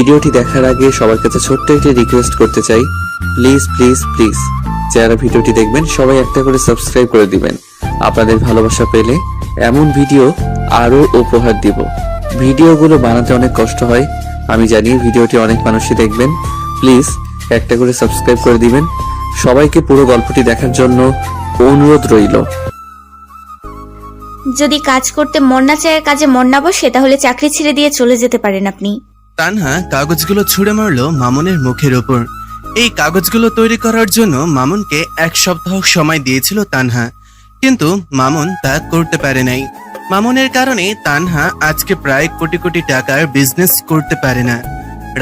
ভিডিওটি দেখার আগে সবার কাছে ছোট্ট একটি রিকোয়েস্ট করতে চাই, প্লিজ প্লিজ প্লিজ যারা ভিডিওটি দেখবেন সবাই একটা করে সাবস্ক্রাইব করে দিবেন। আপনাদের ভালোবাসা পেলে এমন ভিডিও আরো উপহার দিব। ভিডিওগুলো বানাতে অনেক কষ্ট হয়, আমি জানি। ভিডিওটি অনেক মানুষই দেখবেন, প্লিজ একটা করে সাবস্ক্রাইব করে দিবেন। সবাইকে পুরো গল্পটি দেখার জন্য অনুরোধ রইল। যদি কাজ করতে মন না চায়, কাজে মন না বসে, তাহলে চাকরি ছেড়ে দিয়ে চলে যেতে পারেন আপনি। তানহা কাগজগুলো ছুঁড়ে মারলো মামুনের মুখের ওপর। এই কাগজগুলো তৈরি করার জন্য মামুনকে 1 সপ্তাহ সময় দিয়েছিল তানহা, কিন্তু মামুন তা করতে পারে নাই। মামুনের কারণে তানহা আজকে প্রায় কোটি কোটি টাকার বিজনেস করতে পারে না।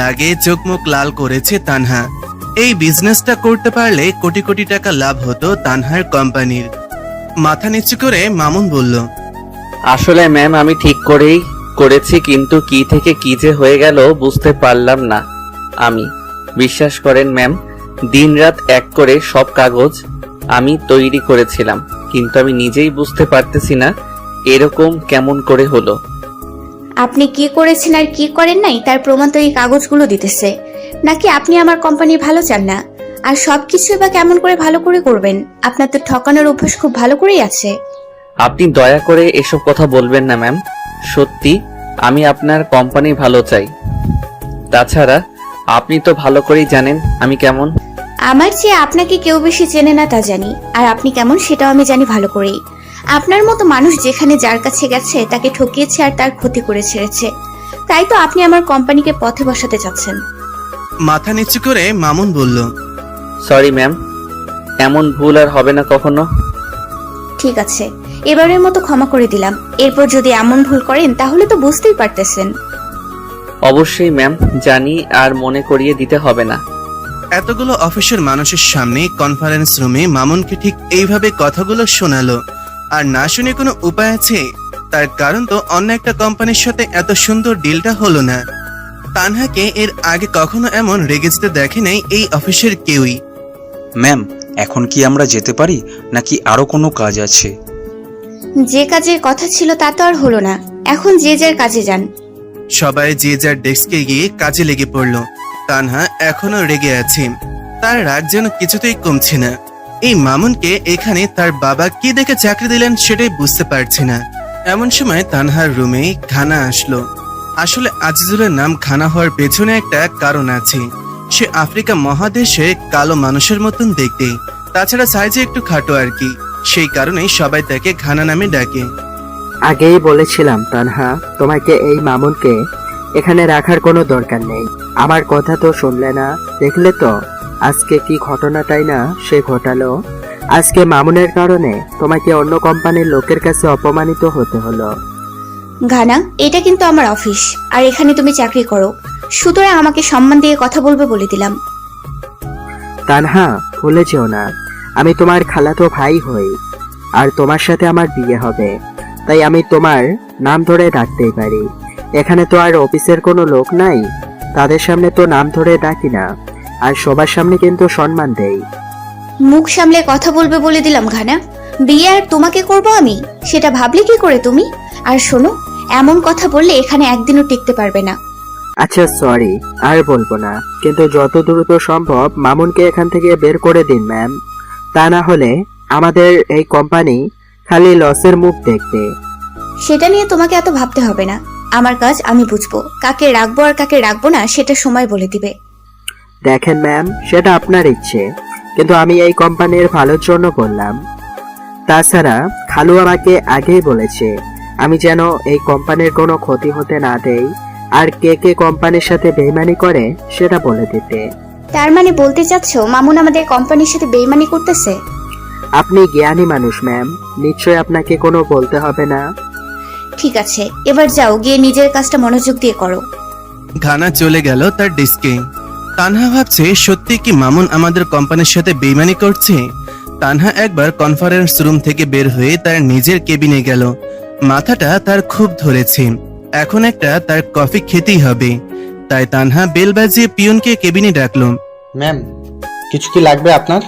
রাগে চোখ মুখ লাল করেছে তানহা। এই বিজনেসটা করতে পারলে কোটি কোটি টাকা লাভ হতো তানহার কোম্পানির। মাথা নিচু করে মামুন বলল, আসলে ম্যাম আমি ঠিক করেই করেছি, কিন্তু কি থেকে কি যে হয়ে গেল বুঝতে পারলাম না। আমি বিশ্বাস করেন ম্যাম, দিনরাত এক করে সব কাগজ আমি তৈরি করেছিলাম, কিন্তু আমি নিজেই বুঝতে পারতেছি না এরকম কেমন করে হলো। আপনি কি করেছেন আর কি করেন নাই তার প্রমাণ তো এই কাগজগুলো দিতেছে। নাকি আপনি আমার কোম্পানি ভালো চান না? আর সবকিছু বা কেমন করে ভালো করে করবেন? আপনার তো ঠকানোর অভ্যাস খুব ভালো করেই আছে। আপনি দয়া করে এসব কথা বলবেন না ম্যাম, সত্যি আমি আপনার কোম্পানি ভালো চাই। তাছাড়া আপনি তো ভালো করেই জানেন আমি কেমন। আমার চেয়ে আপনাকে কেউ বেশি চেনে না তা জানি, আর আপনি কেমন সেটাও আমি জানি ভালো করেই। আপনার মতো মানুষ যেখানে যার কাছে গেছে তাকে ঠকিয়েছে আর তার ক্ষতি করে ছেড়েছে, তাই তো আপনি আমার কোম্পানিকে পথে বসাতে চাচ্ছেন। মাথা নিচু করে মামুন বলল, সরি ম্যাম, এমন ভুল আর হবে না কখনো। ঠিক আছে, এবারের মতো ক্ষমা করে দিলাম। এরপর যদি এমন ভুল করেন তাহলে তো বুঝতেই পারতেছেন। অবশ্যই ম্যাম, জানি, আর মনে করিয়ে দিতে হবে না। এতগুলো অফিসের মানুষের সামনে কনফারেন্স রুমে মামুনকে ঠিক এইভাবে কথাগুলো শোনালো। আর না শুনে কোনো উপায় আছে? তার কারণ তো অন্য একটা কোম্পানির সাথে এত সুন্দর ডিলটা হলো না। তানহাকে এর আগে কখনো এমন রেগে যেতে দেখে নাই এই অফিসের কেউই। ম্যাম, এখন কি আমরা যেতে পারি নাকি আরো কোনো কাজ আছে? যে কাজের কথা ছিল তা তো আর হলো না, এখন যে যার কাজে যান। সবাই যে যার ডেস্কে গিয়ে কাজে লেগে পড়লো। তানহা এখনো রেগে আছে, তার রাগ যেন কিছুতেই কমছে না। এই মামুনকে এখানে তার বাবা কি দেখে চাকরি দিলেন সেটাই বুঝতে পারছে না। এমন সময় তানহার রুমে খানা আসলো। আসলে আজিজুলের নাম খানা হওয়ার পেছনে একটা কারণ আছে। সে আফ্রিকা মহাদেশে কালো মানুষের মতন দেখতে, তাছাড়া সাইজে একটু খাটো আর কি। সেই কারণেই সবাই তাকে খানা নামে ডাকে। আগেই বলেছিলাম তানহা, তোমাকে এই মামুনকে এখানে রাখার কোনো দরকার নেই। আমার কথা তো শুনলে না। দেখলে তো আজকে কি ঘটনাটাই না সে ঘটালো। আজকে মামুনের কারণে তোমাকে অন্য কোম্পানির লোকের কাছে অপমানিত হতে হলো। ঘানা, এটা কিন্তু আমার অফিস, আর এখানে তুমি চাকরি করো, সুতরাং আমাকে সম্মান দিয়ে কথা বলবে বলে দিলাম। তানহা, ভুলে যেও না, আমি তোমার খালাতো ভাই হই, আর তোমার সাথে আমার বিয়ে হবে, তাই আমি তোমার নাম ধরে ডাকতেই পারি। এখানে তো আর অফিসের কোনো লোক নাই, তাদের সামনে তো নাম ধরে ডাকি না, আর সবার সামনে কিন্তু সম্মান দেই। মুখ সামলে কথা বলবে বলে দিলাম ঘানা। বিয়ে আর তোমাকে করব আমি, সেটা ভাবলে কি করে তুমি? আর শোনো, এমন কথা বললে এখানে একদিনও টিকতে পারবে না। আচ্ছা সরি, আর বলবো না, কিন্তু যত দ্রুত সম্ভব মামুনকে এখান থেকে বের করে দিন ম্যাম। তা না হলে আমাদের এই কোম্পানি খালি লসের মুখ দেখবে। সেটা নিয়ে তোমাকে এত ভাবতে হবে না, আমার কাজ আমি বুঝবো। কাকে রাখবো আর কাকে রাখবো না সেটা সময় বলে দিবে। দেখেন ম্যাম, সেটা আপনার ইচ্ছে, কিন্তু আমি এই কোম্পানির ভালোর জন্য বললাম। তাছাড়া খালু আমাকে আগেই বলেছে আমি যেন এই কোম্পানির কোনো ক্ষতি হতে না দেই, আর কে কে কোম্পানির সাথে বেইমানি করে সেটা বলে দিতে। তার মানে বলতে চাচ্ছ মামুন আমাদের কোম্পানির সাথে বেইমানি করতেছে? আপনি জ্ঞানী মানুষ ম্যাম, নিশ্চয় আপনাকে কোনো বলতে হবে না। ঠিক আছে, এবার যাও, গিয়ে নিজের কাজটা মনোযোগ দিয়ে করো। ঘানা চলে গেল তার ডেস্কে। তানহা ভাবছে সত্যি কি মামুন আমাদের কোম্পানির সাথে বেইমানি করছে। তানহা একবার কনফারেন্স রুম থেকে বের হয়ে তার নিজের কেবিনে গেল। মাথাটা তার খুব ধরেছে, এখন একটা তার কফি খেতেই হবে। তাই তানহা বেল বাজিয়ে পিয়নকে কেবিনে ডাকলো। ম্যাম, কিছু কি লাগবে আপনার?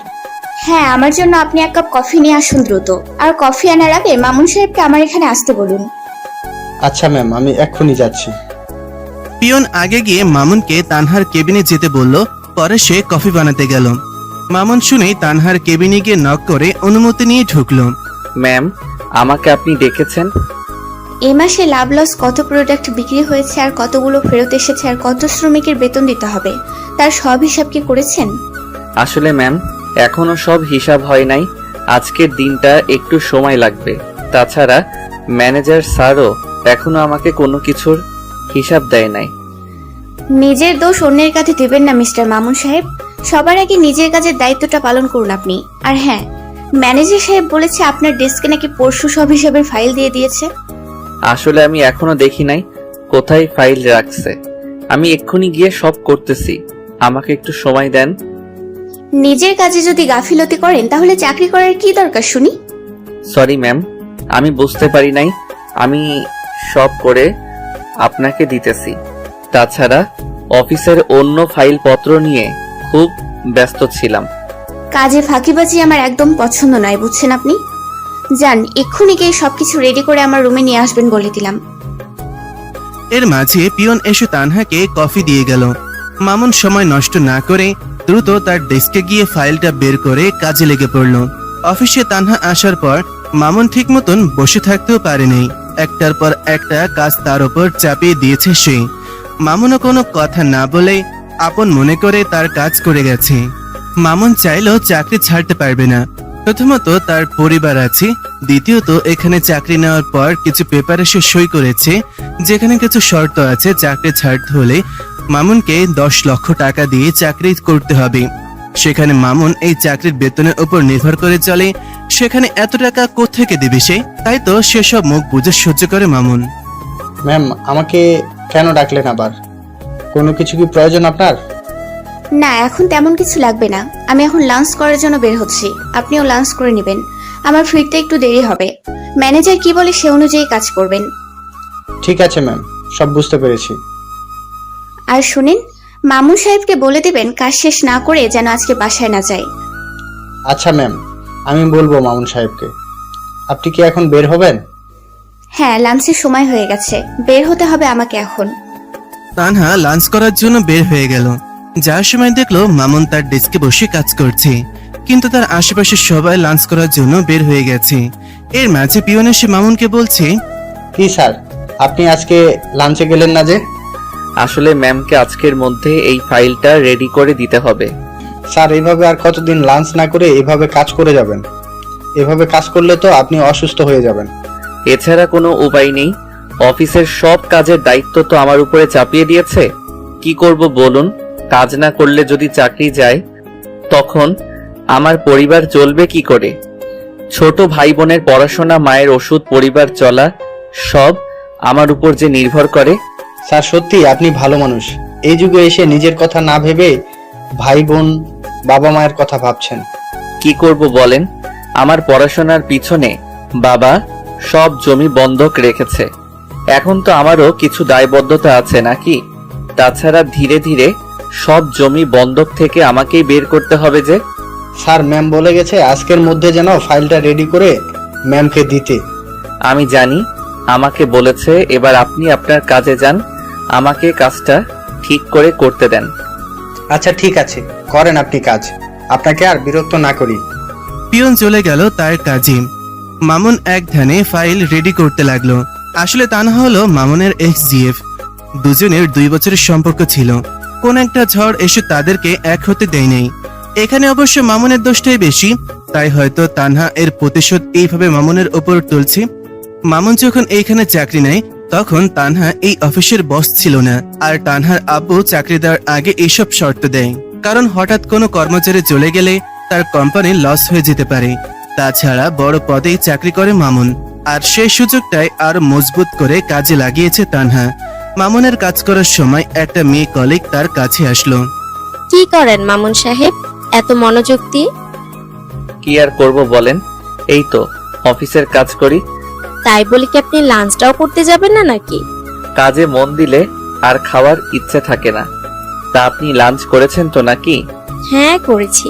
হ্যাঁ, আমার জন্য আপনি 1 কাপ কফি নিয়ে আসুন দ্রুত। আর কফি আনার আগে মামুন সাহেবকে আমার এখানে আসতে বলুন। আচ্ছা ম্যাম, আমি এক্ষুনি যাচ্ছি। পিয়ন আগে গিয়ে মামুনকে তানহার কেবিনে যেতে বলল। পরে সে কফি বানাতে গেল। মামুন শুনেই তানহার কেবিনে গিয়ে নক করে অনুমতি নিয়ে ঢুকলো। ম্যাম, আমাকে আপনি ডেকেছেন? এ মাসে লাভ লস কত প্রোডাক্ট বিক্রি হয়েছে আর কতগুলো ফেরত এসেছে আর কত শ্রমিকের বেতন দিতে হবে তার সব হিসাব কি করেছেন? আসলে ম্যাম, এখনো সব হিসাব হয় নাই। আজকের দিনটা একটু সময় লাগবে। তাছাড়া ম্যানেজার স্যারও এখনো আমাকে কোনো কিছুর হিসাব দেয় নাই। নিজের দোষ অন্যের কাছে দেবেন না মিস্টার মামুন সাহেব। সবার আগে নিজের কাজের দায়িত্বটা পালন করুন আপনি। আর হ্যাঁ, ম্যানেজার সাহেব বলেছে আপনার ডেস্কে নাকি পরশু সব হিসাবের ফাইল দিয়ে দিয়েছে। আসলে আমি এখনো দেখি নাই কোথায় ফাইল রাখছে। আমি এক্ষুনি গিয়ে সব করতেছি। আমাকে একটু সময় দেন। নিজের কাজে যদি গাফিলতি করেন তাহলে চাকরি করার কি দরকার শুনি? সরি ম্যাম, আমি বুঝতে পারি নাই। আমি সব করে আপনাকে দিতেছি। তাছাড়া অফিসের অন্য ফাইলপত্র নিয়ে খুব ব্যস্ত ছিলাম। কাজে ফাঁকিবাজি আমার একদম পছন্দ নয়, বুঝছেন আপনি? যান, এক্ষুনি গিয়ে সবকিছু রেডি করে আমার রুমে নিয়ে আসবেন বলে দিলাম। এর মাঝে পিয়ন এসে তানহাকে কফি দিয়ে গেল। মামুন সময় নষ্ট না করে দ্রুত তার ডেস্কে গিয়ে ফাইলটা বের করে কাজে লেগে পড়ল। অফিসে তানহা আসার পর মামুন ঠিক মতন বসে থাকতেও পারেনি। একটার পর একটা কাজ তার উপর চাপিয়ে দিয়েছে সে। মামুনও কোনো কথা না বলে আপন মনে করে তার কাজ করে গেছে। মামুন চাইলেও চাকরি ছাড়তে পারবে না। প্রথমত তার পরিবার আছে, দ্বিতীয়ত এখানে চাকরি নেওয়ার পর কিছু পেপারে সে সই করেছে যেখানে কিছু শর্ত আছে। চাকরি ছাড়তে হলে মামুনকে 10 লক্ষ টাকা দিয়ে চাকরি করতে হবে। সেখানে মামুন এই চাকরির বেতনের উপর নির্ভর করে চলে। সেখানে এত টাকা কোত্থেকে দেবে সে? তাই তো সেসব মুখ বুঝে সহ্য করে মামুন। ম্যাম, আমাকে কেন ডাকলেন আবার? কোনো কিছু কি প্রয়োজন আপনার? না, এখন তেমন কিছু লাগবে না। আমি এখন লাঞ্চ করার জন্য বের হচ্ছি। আপনিও লাঞ্চ করে নেবেন। আমার ফিরতে একটু দেরি হবে। ম্যানেজার কি বলে সে অনুযায়ী কাজ করবেন। ঠিক আছে ম্যাম, সব বুঝতে পেরেছি। আর শুনেন, মামুন সাহেবকে বলে দেবেন কাজ শেষ না করে যেন আজকে বাসায় না যায়। আচ্ছা ম্যাম, আমি বলবো মামুন সাহেবকে। আপনি কি এখন বের হবেন? হ্যাঁ, লাঞ্চের সময় হয়ে গেছে, বের হতে হবে আমাকে এখন। তানহা লাঞ্চ করার জন্য বের হয়ে গেল। যার সময় দেখলো মামুন তার ডেস্কে বসে কাজ করছে, কিন্তু তার আশেপাশে সবাই লাঞ্চ করার জন্য বের হয়ে গেছে। এর মাঝে পিয়ন এসে মামুনকে বলছে, কি স্যার, আপনি আজকে লাঞ্চে গেলেন না যে? আসলে ম্যামকে আজকের মধ্যে এই ফাইলটা রেডি করে দিতে হবে। স্যার, এইভাবে আর কতদিন লাঞ্চ না করে এভাবে কাজ করে যাবেন? এভাবে কাজ করলে তো আপনি অসুস্থ হয়ে যাবেন। এছাড়া কোনো উপায় নেই। অফিসের সব কাজের দায়িত্ব তো আমার উপরে চাপিয়ে দিয়েছে। কি করব বলুন? কাজ না করলে যদি চাকরি যায় তখন আমার পরিবার চলবে কি করে? ছোট ভাই বোনের পড়াশোনা, মায়ের ওষুধ, পরিবার চলা সব আমার উপর যে নির্ভর করে। স্যার, সত্যি আপনি ভালো মানুষ। এই যুগে এসে নিজের কথা না ভেবে ভাই বোন, বাবা মায়ের কথা ভাবছেন। কি করব বলেন? আমার পড়াশোনার পিছনে বাবা সব জমি বন্ধক রেখেছে। এখন তো আমারও কিছু দায়বদ্ধতা আছে নাকি? তাছাড়া ধীরে ধীরে সব জমি বন্ধক থেকে আমাকেই বের করতে হবে যে। স্যার, ম্যাম বলে গেছে আজকের মধ্যে যেন ফাইলটা রেডি করে ম্যামকে দিতে। আমি জানি, আমাকে বলেছে। এবার আপনি আপনার কাজে যান, আমাকে কাজটা ঠিক করে করতে দেন। আচ্ছা ঠিক আছে, করেন আপনি কাজ। আপনাকে আর বিরক্ত না করি। পিয়ন চলে গেল তার কাজে। মামুন এক ধ্যানে ফাইল রেডি করতে লাগলো। আসলে তানহা হলো মামুনের এক্স-জিএফ। দুজনের 2 বছরের সম্পর্ক ছিল। কোন একটা ঝড় এসে তাদেরকে এক হতে দেয় নাই। এখানে অবশ্য মামুনের দোষটাই বেশি, তাই হয়তো তানহা এর প্রতিশোধ এইভাবে মামুনের ওপর তুলছে। মামুন যখন এইখানে চাকরি নেয় তখন তানহা এই অফিসের বস ছিল না, আর তানহার আব্বু চাকরি দেওয়ার আগে এইসব শর্ত দেয়, কারণ হঠাৎ কোনো কর্মচারী চলে গেলে তার কোম্পানি লস হয়ে যেতে পারে। তাছাড়া বড় পদেই চাকরি করে মামুন, আর সেই সুযোগটাই আরো মজবুত করে কাজে লাগিয়েছে তানহা। মামুনের কাজ করার সময় একটা মেয়ে কলিগ তার কাছে আসলো। কি করেন মামুন সাহেব এত মনোযোগ দিয়ে? কি আর করব বলেন, এই তো অফিসের কাজ করি। তাই বলে কি আপনি লাঞ্চটাও করতে যাবেন না নাকি? কাজে মন দিলে আর খাওয়ার ইচ্ছে থাকে না। তা আপনি লাঞ্চ করেছেন তো নাকি? হ্যাঁ করেছি।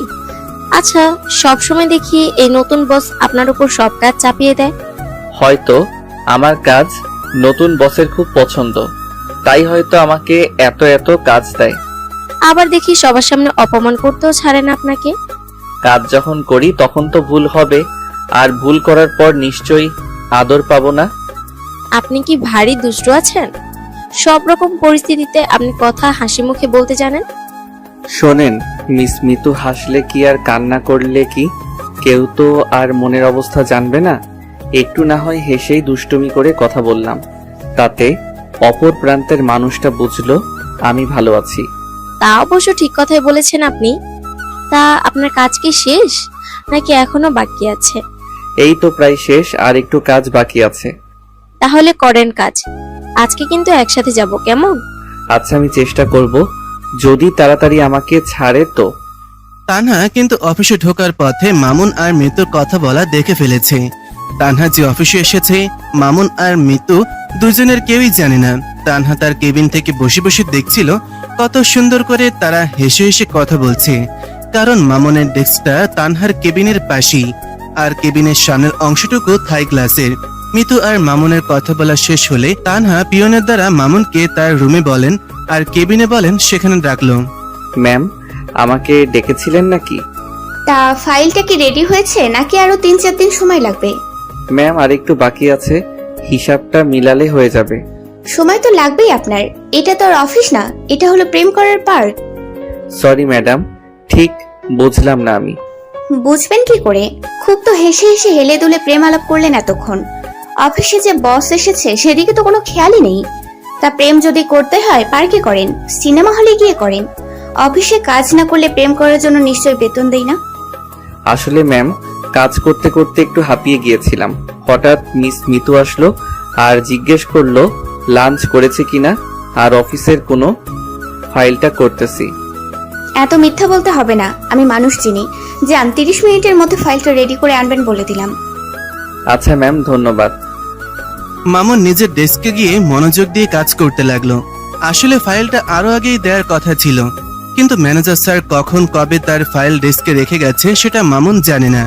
আচ্ছা, সব সময় দেখি এই নতুন বস আপনার উপর সব কাজ চাপিয়ে দেয়। হয়তো আমার কাজ নতুন বসের খুব পছন্দ, তাই হয়তো আমাকে এত এত কাজ দেয়। আবার দেখি সবার সামনে অপমান করতেও ছাড়ে না আপনাকে। কাজ যখন করি তখন তো ভুল হবে, আর ভুল করার পর নিশ্চয়ই আদর পাবো না। আপনি কি ভারী দুষ্টু আছেন? সব রকম পরিস্থিতিতে আপনি কথা হাসি মুখে বলতে জানেন। শোনেন মিস মিতু, হাসলে কি আর কান্না করলে কি কেউ তো আর মনের অবস্থা জানবে না। একটু না হয় হেসেই দুষ্টুমি করে কথা বললাম, তাতে অপর প্রান্তের মানুষটা বুঝলো আমি ভালো আছি। তা অবশ্য ঠিক কথাই বলেছেন আপনি। তা আপনার কাজ কি শেষ নাকি এখনো বাকি আছে? এই তো প্রায় শেষ, আর একটু কাজ বাকি আছে। তাহলে করেন কাজ। আজকে কিন্তু একসাথে যাব, কেমন? আচ্ছা, আমি চেষ্টা করব, যদি তাড়াতাড়ি আমাকে ছাড়ে তো। তানহা কিন্তু অফিসে ঢোকার পথে মামুন আর মিতুর কথা বলা দেখে ফেলেছে। তানহা যে অফিসে এসেছে মামুন আর মিতু দুজনের কেউই জানে না। তানহা তার কেবিন থেকে বসে বসে দেখছিল কত সুন্দর করে তারা হেসে হেসে কথা বলছে, কারণ মামুনের ডেস্কটা তানহার কেবিনের পাশেই, আর কেবিনের সামনের অংশটুকু থাই গ্লাসের। মিতু আর মামুনের কথা বলা শেষ হলে তানহা পিয়নের দ্বারা মামুনকে তার রুমে বলেন আর কেবিনে বলেন সেখানে রাখলো। ম্যাম, আমাকে ডেকেছিলেন নাকি? তা ফাইলটা কি রেডি হয়েছে নাকি আরো 3-4 দিন সময় লাগবে? ম্যাম, আর একটু বাকি আছে, হিসাবটা মিলালে হয়ে যাবে। সময় তো লাগবেই আপনার, এটা তো আর অফিস না, এটা হলো প্রেম করার পার্ক। সরি ম্যাডাম, ঠিক বুঝলাম না আমি। বুঝবেন কি করে? খুব তো হেসে হেসে হেলে দুলে প্রেম আলাপ করলেন এতক্ষণ। অফিসে যে বস এসেছে সেদিকে তো কোনো খেয়ালই নেই। তা প্রেম যদি করতে হয় পার্কে করেন, সিনেমা হলে গিয়ে করেন। অফিসে কাজ না করলে প্রেম করার জন্য নিশ্চয়ই বেতন দেই না। আসলে ম্যাম, কাজ করতে করতে একটু হাঁপিয়ে গিয়েছিলাম। হঠাৎ মিস মিতু আসলো আর জিজ্ঞেস করলো লাঞ্চ করেছে কিনা, আর অফিসের কোনো ফাইলটা করতেছি। এত মিথ্যা বলতে হবে না, আমি মানুষ চিনি। যান, 30 মিনিটের মধ্যে ফাইলটা রেডি করে আনবেন বলে দিলাম। আচ্ছা ম্যাম, ধন্যবাদ। মামুন নিজের ডেস্কে গিয়ে মনোযোগ দিয়ে কাজ করতে লাগলো। আসলে ফাইলটা আরো আগেই দেওয়ার কথা ছিল, কিন্তু ম্যানেজার স্যার কখন কবে তার ফাইল ডেস্কে রেখে গেছে সেটা মামুন জানে না।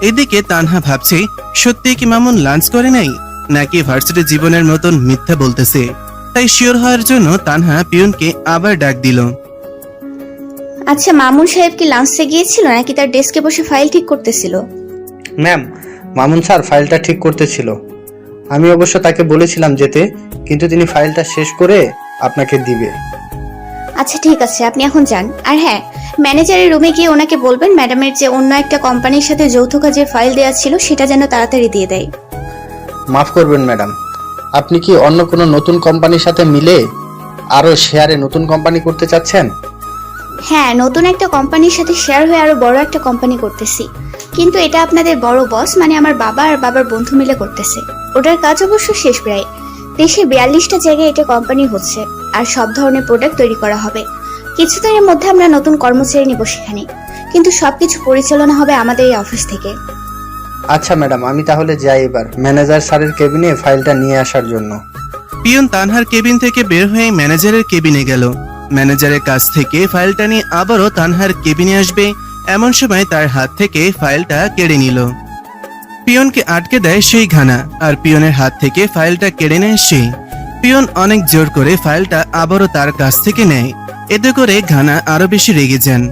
এদিকে তানহা ভাবছে সত্যি কি মামুন লাঞ্চ করে নাই, নাকি ভার্সিটি জীবনের মতন মিথ্যা বলতেছে। তাই শিওর হওয়ার জন্য তানহা পিয়নকে আবার ডাক দিল। আচ্ছা, মামুন সাহেব কি লাঞ্চে গিয়েছিল নাকি তার ডেস্কে বসে ফাইল ঠিক করতেছিল? ম্যাম, মামুন স্যার ফাইলটা ঠিক করতেছিল। আমি অবশ্য তাকে বলেছিলাম যেতে, কিন্তু তিনি ফাইলটা শেষ করে আপনাকে দিবে। আচ্ছা ঠিক আছে, আপনি এখন যান। আর হ্যাঁ, ম্যানেজারের রুমে গিয়ে ওনাকে বলবেন ম্যাডামের যে অন্য একটা কোম্পানির সাথে যৌথ কাজের ফাইল দেওয়া ছিল সেটা যেন তাড়াতাড়ি দিয়ে দেয়। মাফ করবেন ম্যাডাম, আপনি কি অন্য কোনো নতুন কোম্পানির সাথে মিলে আরো শেয়ারে নতুন কোম্পানি করতে চাচ্ছেন? হ্যাঁ, নতুন একটা কোম্পানির সাথে শেয়ার হয়ে আরো বড় একটা কোম্পানি করতেছি, কিন্তু এটা আপনাদের বড় বস মানে আমার বাবা আর বাবার বন্ধু মিলে করতেছে। ওটার কাজ অবশ্য শেষ প্রায়। দেশে 42টা জায়গায় এটা কোম্পানি হচ্ছে, আর সব ধরনের প্রোডাক্ট তৈরি করা হবে। কিছুদিনের মধ্যে আমরা নতুন কর্মচারী নিব সেখানে, কিন্তু সবকিছু পরিচালনা হবে আমাদের এই অফিস থেকে। আচ্ছা ম্যাডাম, আমি তাহলে যাই এবার ম্যানেজার স্যারের কেবিনে ফাইলটা নিয়ে আসার জন্য। পিয়ন তানহার কেবিন থেকে বের হয়ে ম্যানেজারের কেবিনে গেল। ম্যানেজারের কাছ থেকে ফাইলটা নিয়ে আবারও তানহার কেবিনে আসবে, এমন সময় তার হাত থেকে ফাইলটা কেড়ে নিল। পিয়নকে আটকে দেয় সেই ঘানা, আর পিয়নের হাত থেকে ফাইলটা কেড়ে নেয় সে। পিয়ন অনেক জোর করে ফাইলটা আবারও তার কাছ থেকে নেয়। এতে করে ঘানা আরো বেশি রেগে যান।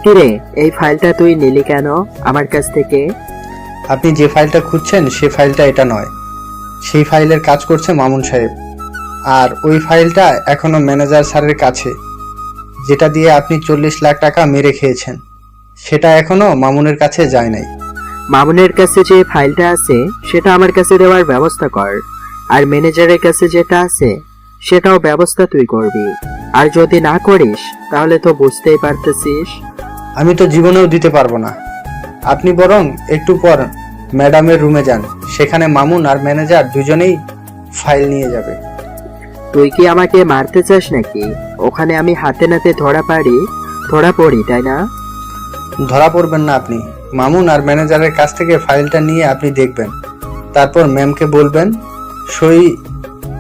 কিরে, এই ফাইলটা তুই নিলি কেন আমার কাছ থেকে? আপনি যে ফাইলটা খুঁজছেন সে ফাইলটা এটা নয়। সেই ফাইলের কাজ করছে মামুন সাহেব, আর ওই ফাইলটা এখনো ম্যানেজার স্যারের কাছে, যেটা দিয়ে আপনি 40 লাখ টাকা মেরে খেয়েছেন, সেটা এখনো মামুনের কাছে যায় নাই। মামুনের কাছে যে ফাইলটা আছে সেটা আমার কাছে দেওয়ার ব্যবস্থা কর, আর ম্যানেজারের কাছে যেটা আছে সেটাও ব্যবস্থা তুই করবি। আর যদি না করিস তাহলে তো বুঝতেই পারতেছিস। আমি তো জীবনেও দিতে পারবো না। আপনি বরং একটু পর ম্যাডামের রুমে যান, সেখানে মামুন আর ম্যানেজার দুজনেই ফাইল নিয়ে যাবে। তুই কি আমাকে মারতে চাস নাকি? ওখানে আমি হাতে নাতে ধরা পড়ি, তাই না? ধরা পড়বেন না আপনি। মামুন আর ম্যানেজারের কাছ থেকে ফাইলটা নিয়ে আপনি দেখবেন, তারপর ম্যামকে বলবেন সই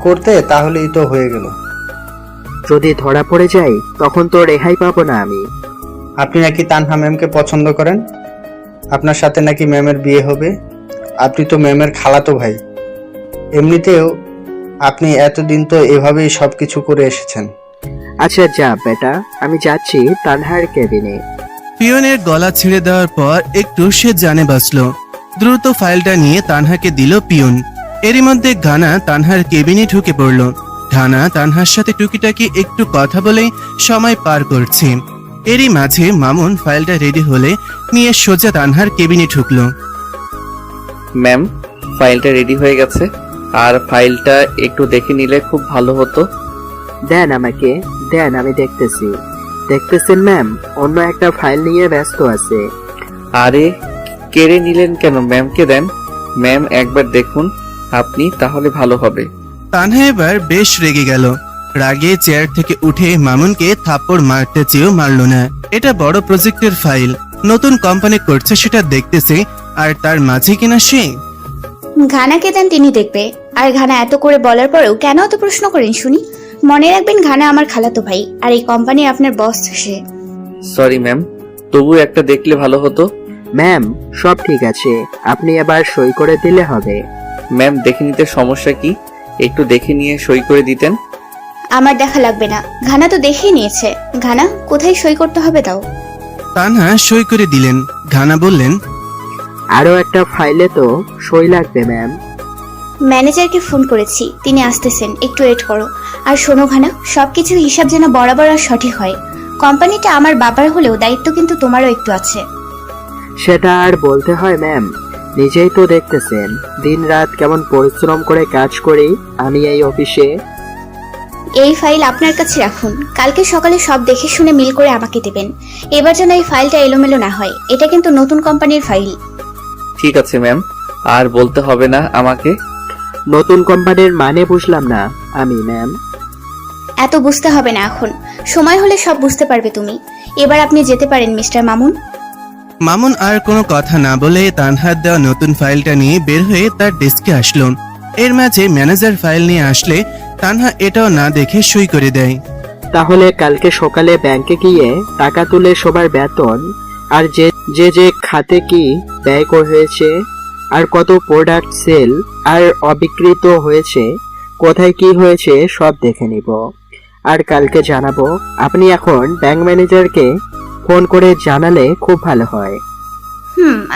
করতে, তাহলেই তো হয়ে গেল। যদি ধরা পড়ে যাই তখন তো রেহাই পাবো না আমি। আপনি নাকি তানহা ম্যামকে পছন্দ করেন, আপনার সাথে নাকি ম্যামের বিয়ে হবে। আপনি তো ম্যামের খালাতো ভাই। এমনিতেও আপনি এতদিন তো এভাবেই সবকিছু করে এসেছেন। আচ্ছা যা বেটা, আমি যাচ্ছি তানহার কেবিনে। পিয়নের গলা ছেড়ে দেওয়ার পর একটু সে জানে বাঁচলো। দ্রুত ফাইলটা নিয়ে তানহাকে দিল পিয়ন। এরই মধ্যে ঘানা তানহার কেবিনে ঢুকে পড়ল। ঘানা তানহার সাথে টুকিটাকি একটু কথা বলেই সময় পার করছে। এরই মাঝে মামুন ফাইলটা রেডি হলে নিয়ে সোজা তানহার কেবিনে ঢুকলো। ম্যাম, ফাইলটা রেডি হয়ে গেছে, আর ফাইলটা একটু দেখে নিলে খুব ভালো হতো। দেন আমাকে, দেন, আমি দেখতেছি। দেখতেছেন ম্যাম, অন্য একটা ফাইল নিয়ে ব্যস্ত আছে। আরে কেড়ে নিলেন কেন? ম্যামকে দেন। ম্যাম একবার দেখুন আপনি, তাহলে ভালো হবে। তানহা এবার বেশ রেগে গেল। রাগে চেয়ার থেকে উঠে মামুনকে থাপ্পড় মারতে চেয়েও মারল না। এটা বড় প্রজেক্টের ফাইল, নতুন কোম্পানি করছে সেটা দেখতেছে, আর তার মাঝে কিনা সে। ঘানাকে দেন, তিনি দেখবে। আর ঘানা এত করে বলার পরেও কেন এত প্রশ্ন করেন শুনি? মনে রাখবেন ঘানা আমার খালাতো ভাই, আর এই কোম্পানির আপনার বস সে। সরি ম্যাম, তবু একটা দেখলে ভালো হতো। ম্যাম সব ঠিক আছে, আপনি এবার সই করে দিলে হবে। ম্যাম দেখে নিতে সমস্যা কি? একটু দেখে নিয়ে সই করে দিতেন। আমার দেখা লাগবে না, ঘানা তো দেখেই নিয়েছে। ঘানা, কোথায় সই করতে হবে তাও? তানহা সই করে দিলেন। ঘানা বললেন, আরো একটা ফাইলে তো সই লাগবে ম্যাম। ম্যানেজারকে ফোন করেছি, তিনি আসতেছেন, একটু ওয়েট করো। আর শোনো ঘানা, সবকিছু হিসাব যেন বরাবর আর সঠিক হয়। কোম্পানিটা আমার বাবার হলেও দায়িত্ব কিন্তু তোমারও একটু আছে। সেটা আর বলতে হয় ম্যাম, নিজেই তো দেখতেছেন দিনরাত কেমন পরিশ্রম করে কাজ করি আমি এই অফিসে। এই ফাইল আপনার কাছে রাখুন, কালকে সকালে সব দেখে শুনে মিল করে আমাকে দেবেন। এবার যেন এই ফাইলটা এলোমেলো না হয়, এটা কিন্তু নতুন কোম্পানির ফাইল। ঠিক আছে ম্যাম, আর বলতে হবে না আমাকে। নতুন কোম্পানির মানে বুঝলাম না আমি ম্যাম। এত বুঝতে হবে না এখন, সময় হলে সব বুঝতে পারবে তুমি। এবার আপনি যেতে পারেন মিস্টার মামুন। মামুন আর কোনো কথা না বলে তানহার দেওয়া নতুন ফাইলটা নিয়ে বের হয়ে তার ডেস্কে আসলো। এর মাঝে ম্যানেজার ফাইল নিয়ে আসলে তানহা এটাও না দেখে সই করে দেয়। তাহলে কালকে সকালে ব্যাংকে গিয়ে টাকা তুলে সবার বেতন আর যে যে যে খাতে কি ব্যয় হয়েছে, আর কত প্রোডাক্ট সেল আর অবিকৃত হয়েছে, কোথায় কি হয়েছে সব দেখে নিব। আর কালকে জানাবো। আপনি এখন ব্যাংক ম্যানেজারকে ফোন করে জানালে খুব ভালো হয়।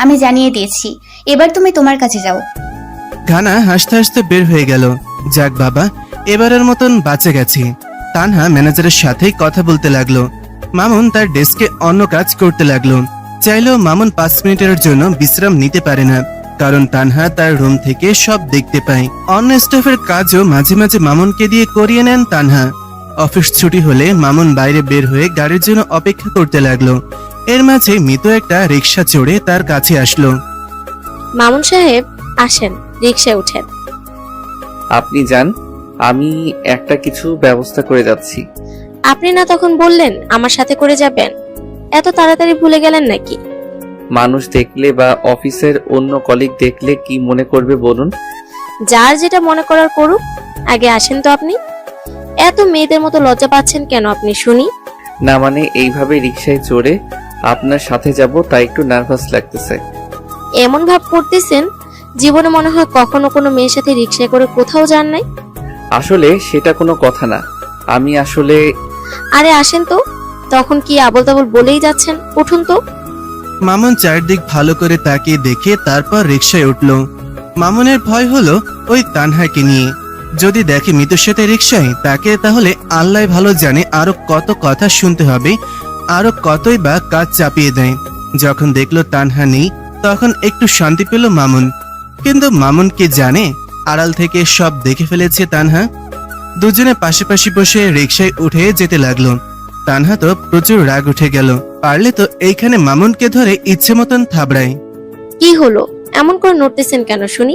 আমি জানিয়ে দিয়েছি, এবার তুমি তোমার কাছে যাও। ঘানা হাসতে হাসতে বের হয়ে গেল। যাক বাবা, এবারের মতন বাঁচে গেছি। তানহা ম্যানেজারের সাথেই কথা বলতে লাগলো। মামুন তার ডেস্কে অন্য কাজ করতে লাগলো। চাইলেও মামুন 5 মিনিটের জন্য বিশ্রাম নিতে পারে না, কারণ তানহা তার রুম থেকে সব দেখতে পায়। অন্য স্টাফের কাজও মাঝে মাঝে মামুনকে দিয়ে করিয়ে নেন তানহা। অফিস ছুটি হলে মামুন বাইরে বের হয়ে গাড়ির জন্য অপেক্ষা করতে লাগলো। এর মাঝে মিতু একটা রিক্সা চড়ে তার কাছে আসলো। মামুন সাহেব আসেন, রিকশায় উঠেন। আপনি যান, আমি একটা কিছু ব্যবস্থা করে যাচ্ছি। আপনি না তখন বললেন আমার সাথে করে যাবেন, এত তাড়াতাড়ি ভুলে গেলেন নাকি? মানুষ দেখলে বা অফিসের অন্য কলিগ দেখলে কি মনে করবে বলুন? যার যেটা মনে করার করুক, আগে আসেন তো আপনি। এত মেয়েদের মতো লজ্জা পাচ্ছেন কেন আপনি শুনি? না মানে এইভাবে রিক্সায় চড়ে আপনার সাথে যাব তাই একটু নার্ভাস লাগতেছে। এমন ভাব করতেছেন জীবনে মনে হয় কখনো কোনো মেয়ের সাথে রিকশায় করে কোথাও যান নাই। আসলে সেটা কোনো কথা না, আমি আসলে আরে আসেন তো, তখন কি আবল তাবল বলেই যাচ্ছেন, উঠুন তো। মামুন চারদিক ভালো করে তাকিয়ে দেখে তারপর রিকশায় উঠল। মামুনের ভয় হলো ওই তানহাকে নিয়ে। যদি দেখে মিতুর সাথে রিকশায় তাকে, তাহলে আল্লাহ ভালো জানে আরো কত কথা শুনতে হবে, আরো কতই বা কাজ চাপিয়ে দেয়। যখন দেখলো তানহা নেই, তখন একটু শান্তি পেল মামুন। কিন্তু মামুন কি জানে আড়াল থেকে সব দেখে ফেলেছে তানহা। দুজনে পাশাপাশি বসে রিকশায় উঠে যেতে লাগলো। তানহা তো প্রচুর রাগ উঠে গেল, পারলে তো এইখানে মামুনকে ধরে ইচ্ছে মতন থাবড়ায়। কি হলো, এমন করে নড়তেছেন কেন শুনি?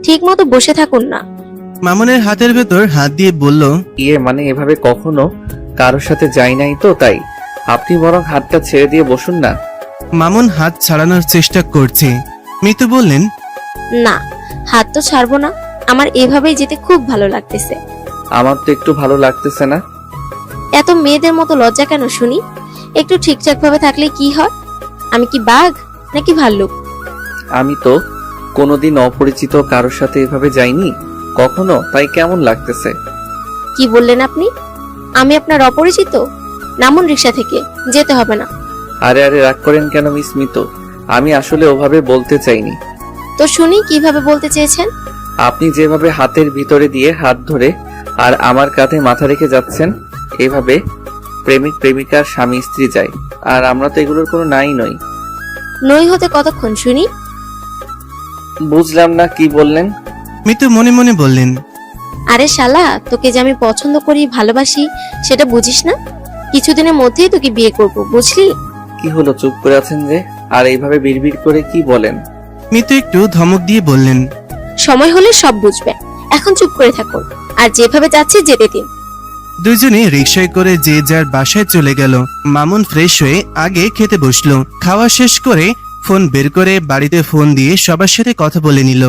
ঠিক মতো বসে থাকুন না। মামুনের হাতের ভেতর হাত দিয়ে বলল, মানে এভাবে কখনো কারোর সাথে যাই নাই তো, তাই আপনি বরং হাতটা ছেড়ে দিয়ে বসুন না। মামুন হাত ছাড়ানোর চেষ্টা করছে। মিতু বললেন, না, হাত তো ছাড়বো না, আমার এভাবেই যেতে খুব ভালো লাগতেছে। আমার তো একটু ভালো লাগতেছে না। এত মেয়েদের মতো লজ্জা কেন শুনি? একটু ঠিকঠাক ভাবে থাকলে কি হয়? আমি কি বাঘ নাকি ভাল্লুক? আমি তো কোনোদিন অপরিচিত কারোর সাথে এভাবে যাইনি। কখনো? তাই কেমন লাগতেছে? কি বললেন আপনি? আমি আপনার অপরিচিত? নামুন রিক্সা থেকে, যেতে হবে না। আরে আরে, রাগ করেন কেন মিস মিতু? আমি আসলে ওভাবে বলতে চাইনি। তো শুনি কিভাবে বলতে চেয়েছেন। আপনি যেভাবে হাতের ভিতরে দিয়ে হাত ধরে আর আমার কাঁধে মাথা রেখে যাচ্ছেন, এভাবে প্রেমিক প্রেমিকার স্বামী স্ত্রী যায়, আর আমরা তো এগুলোর কোনো নাই নই। নই হতে কতক্ষণ শুনি? বুঝলাম না, কি বললেন? মিতু মনে মনে বললেন, আরে শালা, তোকে যে আমি পছন্দ করি, ভালোবাসি, সেটা বুঝিস না? কিছুদিনের মধ্যেই তোকে বিয়ে করব, বুঝলি? কি হলো, চুপ করে আছেন যে? আর এইভাবে বিড়বিড় করে কি বলেন? মিতু একটু ধমক দিয়ে বললেন, সময় হলে সব বুঝবে, এখন চুপ করে থাকুন, আর যেভাবে যাচ্ছে যেতে দিন। দুজনে রিকশায় করে যে যার বাসায় চলে গেল। মামুন ফ্রেশ হয়ে আগে খেতে বসলো। খাওয়া শেষ করে ফোন বের করে বাড়িতে ফোন দিয়ে সবার সাথে কথা বলে নিল।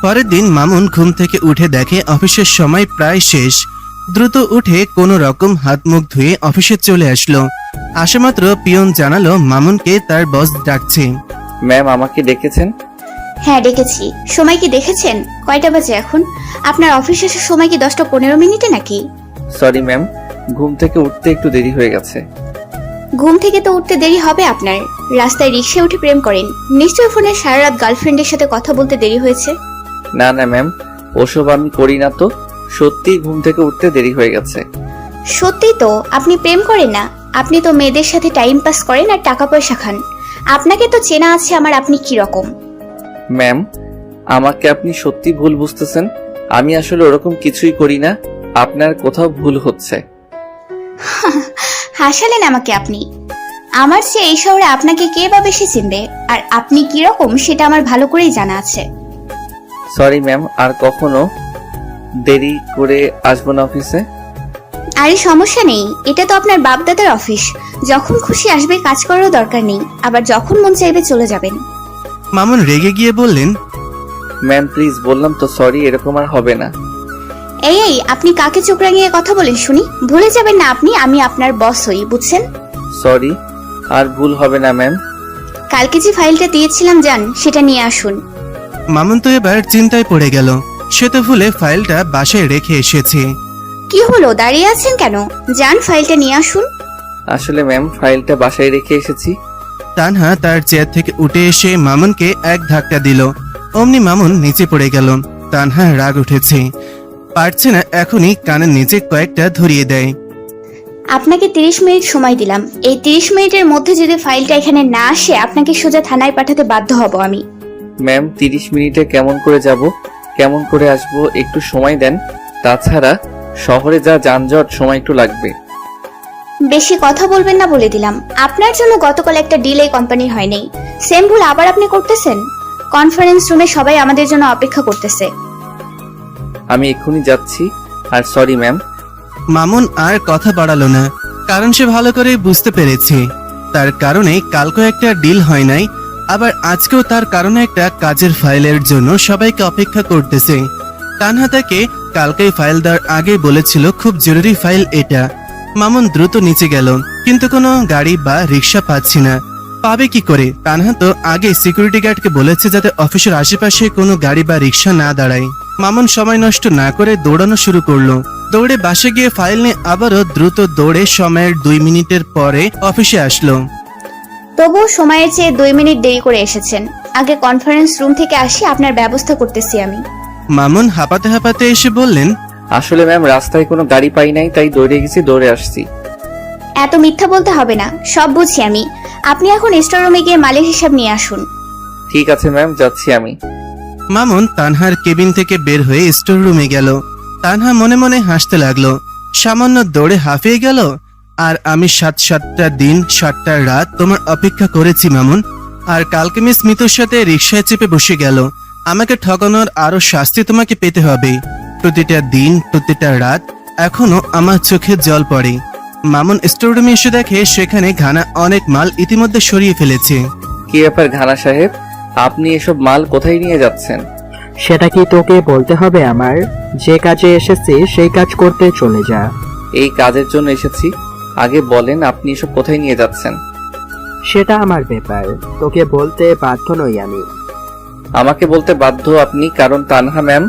পরের দিন মামুন ঘুম থেকে উঠে দেখে অফিসের সময় প্রায় শেষ। দ্রুত উঠে কোনো রকম হাত মুখ ধুয়ে অফিসে চলে আসলো। আসামাত্র পিয়ন জানালো মামুনকে তার বস ডাকছে। ম্যাম, আমাকে ডেকেছেন? হ্যাঁ ডেকেছি। সময় কি দেখেছেন? কয়টা বাজে এখন? আপনার অফিস শেষের সময় কি 10টা 15 মিনিটে নাকি? সরি ম্যাম, ঘুম থেকে উঠতে একটু দেরি হয়ে গেছে। ঘুম থেকে তো উঠতে দেরি হবে আপনার। রাস্তায় রিক্সায় উঠে প্রেম করেন, নিশ্চয়ই ফোনে সারা রাত গার্লফ্রেন্ডের সাথে কথা বলতে দেরি হয়েছে। না না ম্যাম, ওসব আমি করি না তো। সত্যি ঘুম থেকে উঠতে দেরি হয়ে গেছে। সত্যি তো আপনি প্রেম করেন না, আপনি তো মেয়েদের সাথে টাইম পাস করেন আর টাকা পয়সা খান। আপনাকে তো চেনা আছে আমার, আপনি কি রকম। ম্যাম, আমাকে আপনি সত্যি ভুল বুঝতেছেন। আমি আসলে ওরকম কিছুই করি না। আপনার কোথাও ভুল হচ্ছে। হাসালেন আমাকে আপনি। আমার চেয়ে এই শহরে আপনাকে কে বা বেশি চিনবে, আর আপনি কি রকম সেটা আমার ভালো করেই জানা আছে। সরি ম্যাম, আর কখনো দেরি করে আসবো না অফিসে। আরে সমস্যা নেই, এটা তো আপনার বাপদাদার অফিস। যখন খুশি আসবে, কাজ করারও দরকার নেই, আবার যখন মন চাইবে চলে যাবেন। মামুন রেগে গিয়ে বললেন, ম্যাম প্লিজ, বললাম তো সরি, এরকম আর হবে না। এই আপনি কাকে চোখ রাঙিয়ে কথা বলেন শুনি? ভুলে যাবেন না আপনি, আমি আপনার বস হই, বুঝছেন? সরি, আর ভুল হবে না ম্যাম। কালকে যে ফাইলটা দিয়েছিলাম যান, সেটা নিয়ে আসুন। মামুন তো এবার চিন্তায় পড়ে গেল। সে তো ভুলে ফাইলটা বাসায় রেখে এসেছে। কি হলো, দাঁড়িয়ে আছেন কেন? যান ফাইলটা নিয়ে আসুন। আসলে ম্যাম, ফাইলটা বাসায় রেখে এসেছি। তানহা তার চেয়ার থেকে উঠে এসে মামুনকে এক ধাক্কা দিল। অমনি মামুন নিচে পড়ে গেল। তানহা রাগ উঠেছে, পারছে না এখনই কানের নিচে কয়েকটা ধরিয়ে দেয়। আপনাকে 30 মিনিট সময় দিলাম, এই 30 মিনিটের মধ্যে যদি ফাইলটা এখানে না আসে, আপনাকে সোজা থানায় পাঠাতে বাধ্য হব আমি। ম্যাম, 30 মিনিটে কেমন করে যাব, কেমন করে আসবো, একটু সময় দেন। তাছাড়া শহরে যা যানজট, সময় একটু লাগবে। বেশি কথা বলবেন না বলে দিলাম। আপনার জন্য গতকাল একটা ডিল এই কোম্পানির হয় নাই, সেম ভুল আবার আপনি করতেছেন। কনফারেন্স রুমে সবাই আমাদের জন্য অপেক্ষা করতেছে। আমি এক্ষুনি যাচ্ছি। আর সরি ম্যাম। মামুন আর কথা বাড়ালো না, কারণ সে ভালো করে বুঝতে পেরেছে তার কারণে কালকে একটা ডিল হয় নাই, আবার আজকেও তার কারণে একটা কাজের ফাইলের জন্য সবাইকে অপেক্ষা করতেছে। তানহা তাকে কালকেই ফাইল দেওয়ার আগে বলেছিল খুব জরুরি ফাইল এটা। মামুন দ্রুত নিচে গেল, কিন্তু কোনো গাড়ি বা রিক্সা পাচ্ছি না। পাবে কি করে? তানহা তো আগে সিকিউরিটি গার্ডকে বলেছে যাতে অফিসের আশেপাশে কোনো গাড়ি বা রিক্সা না দাঁড়ায়। মামুন সময় নষ্ট না করে দৌড়ানো শুরু করলো। দৌড়ে বাসে গিয়ে ফাইল নিয়ে আবারও দ্রুত দৌড়ে সময়ের 2 মিনিটের পরে অফিসে আসলো। তবুও সময়ের চেয়ে 2 মিনিট দেরি করে এসেছেন। আগে কনফারেন্স রুম থেকে আসি, আপনার ব্যবস্থা করতেছি আমি। মামুন হাঁপাতে হাঁপাতে এসে বললেন, আসলে ম্যাম, রাস্তায় কোনো গাড়ি পাই নাই, তাই দৌড়ে গেছি, দৌড়ে আসছি। এত মিথ্যা বলতে হবে না, সব বুঝি আমি। আপনি এখন স্টোর রুমে গিয়ে মালের হিসাব নিয়ে আসুন। ঠিক আছে ম্যাম, যাচ্ছি আমি। মামুন তানহার কেবিন থেকে বের হয়ে স্টোর রুমে গেল। তানহা মনে মনে হাসতে লাগলো। সামান্য দৌড়ে হাঁফিয়ে গেল। আর আমি 7টা দিন 7টা রাত তোমার অপেক্ষা করেছি মামুন। আর কালকে মিস মিতুর সাথে রিক্সায় চেপে বসে গেল। আমাকে ঠকানোর আরো শাস্তি তোমাকে পেতে হবে। প্রতিটা দিন, প্রতিটা রাত এখনো আমার চোখে জল পড়ে। মামুন স্টোর রুমে এসে দেখে সেখানে ঘানা অনেক মাল ইতিমধ্যে সরিয়ে ফেলেছে। কি ব্যাপার ঘানা সাহেব, আপনি এসব মাল কোথায় নিয়ে যাচ্ছেন? সেটা কি তোকে বলতে হবে আমার? যে কাজে এসেছি সেই কাজ করতে চলে যা। এই কাজের জন্য এসেছি, আগে বলেন আপনি এসব কোথায় নিয়ে যাচ্ছেন? সেটা আমার ব্যাপার, তোকে বলতে বাধ্য নই আমি। আমাকে বলতে বাধ্য আপনি, কারণ তানহা ম্যাম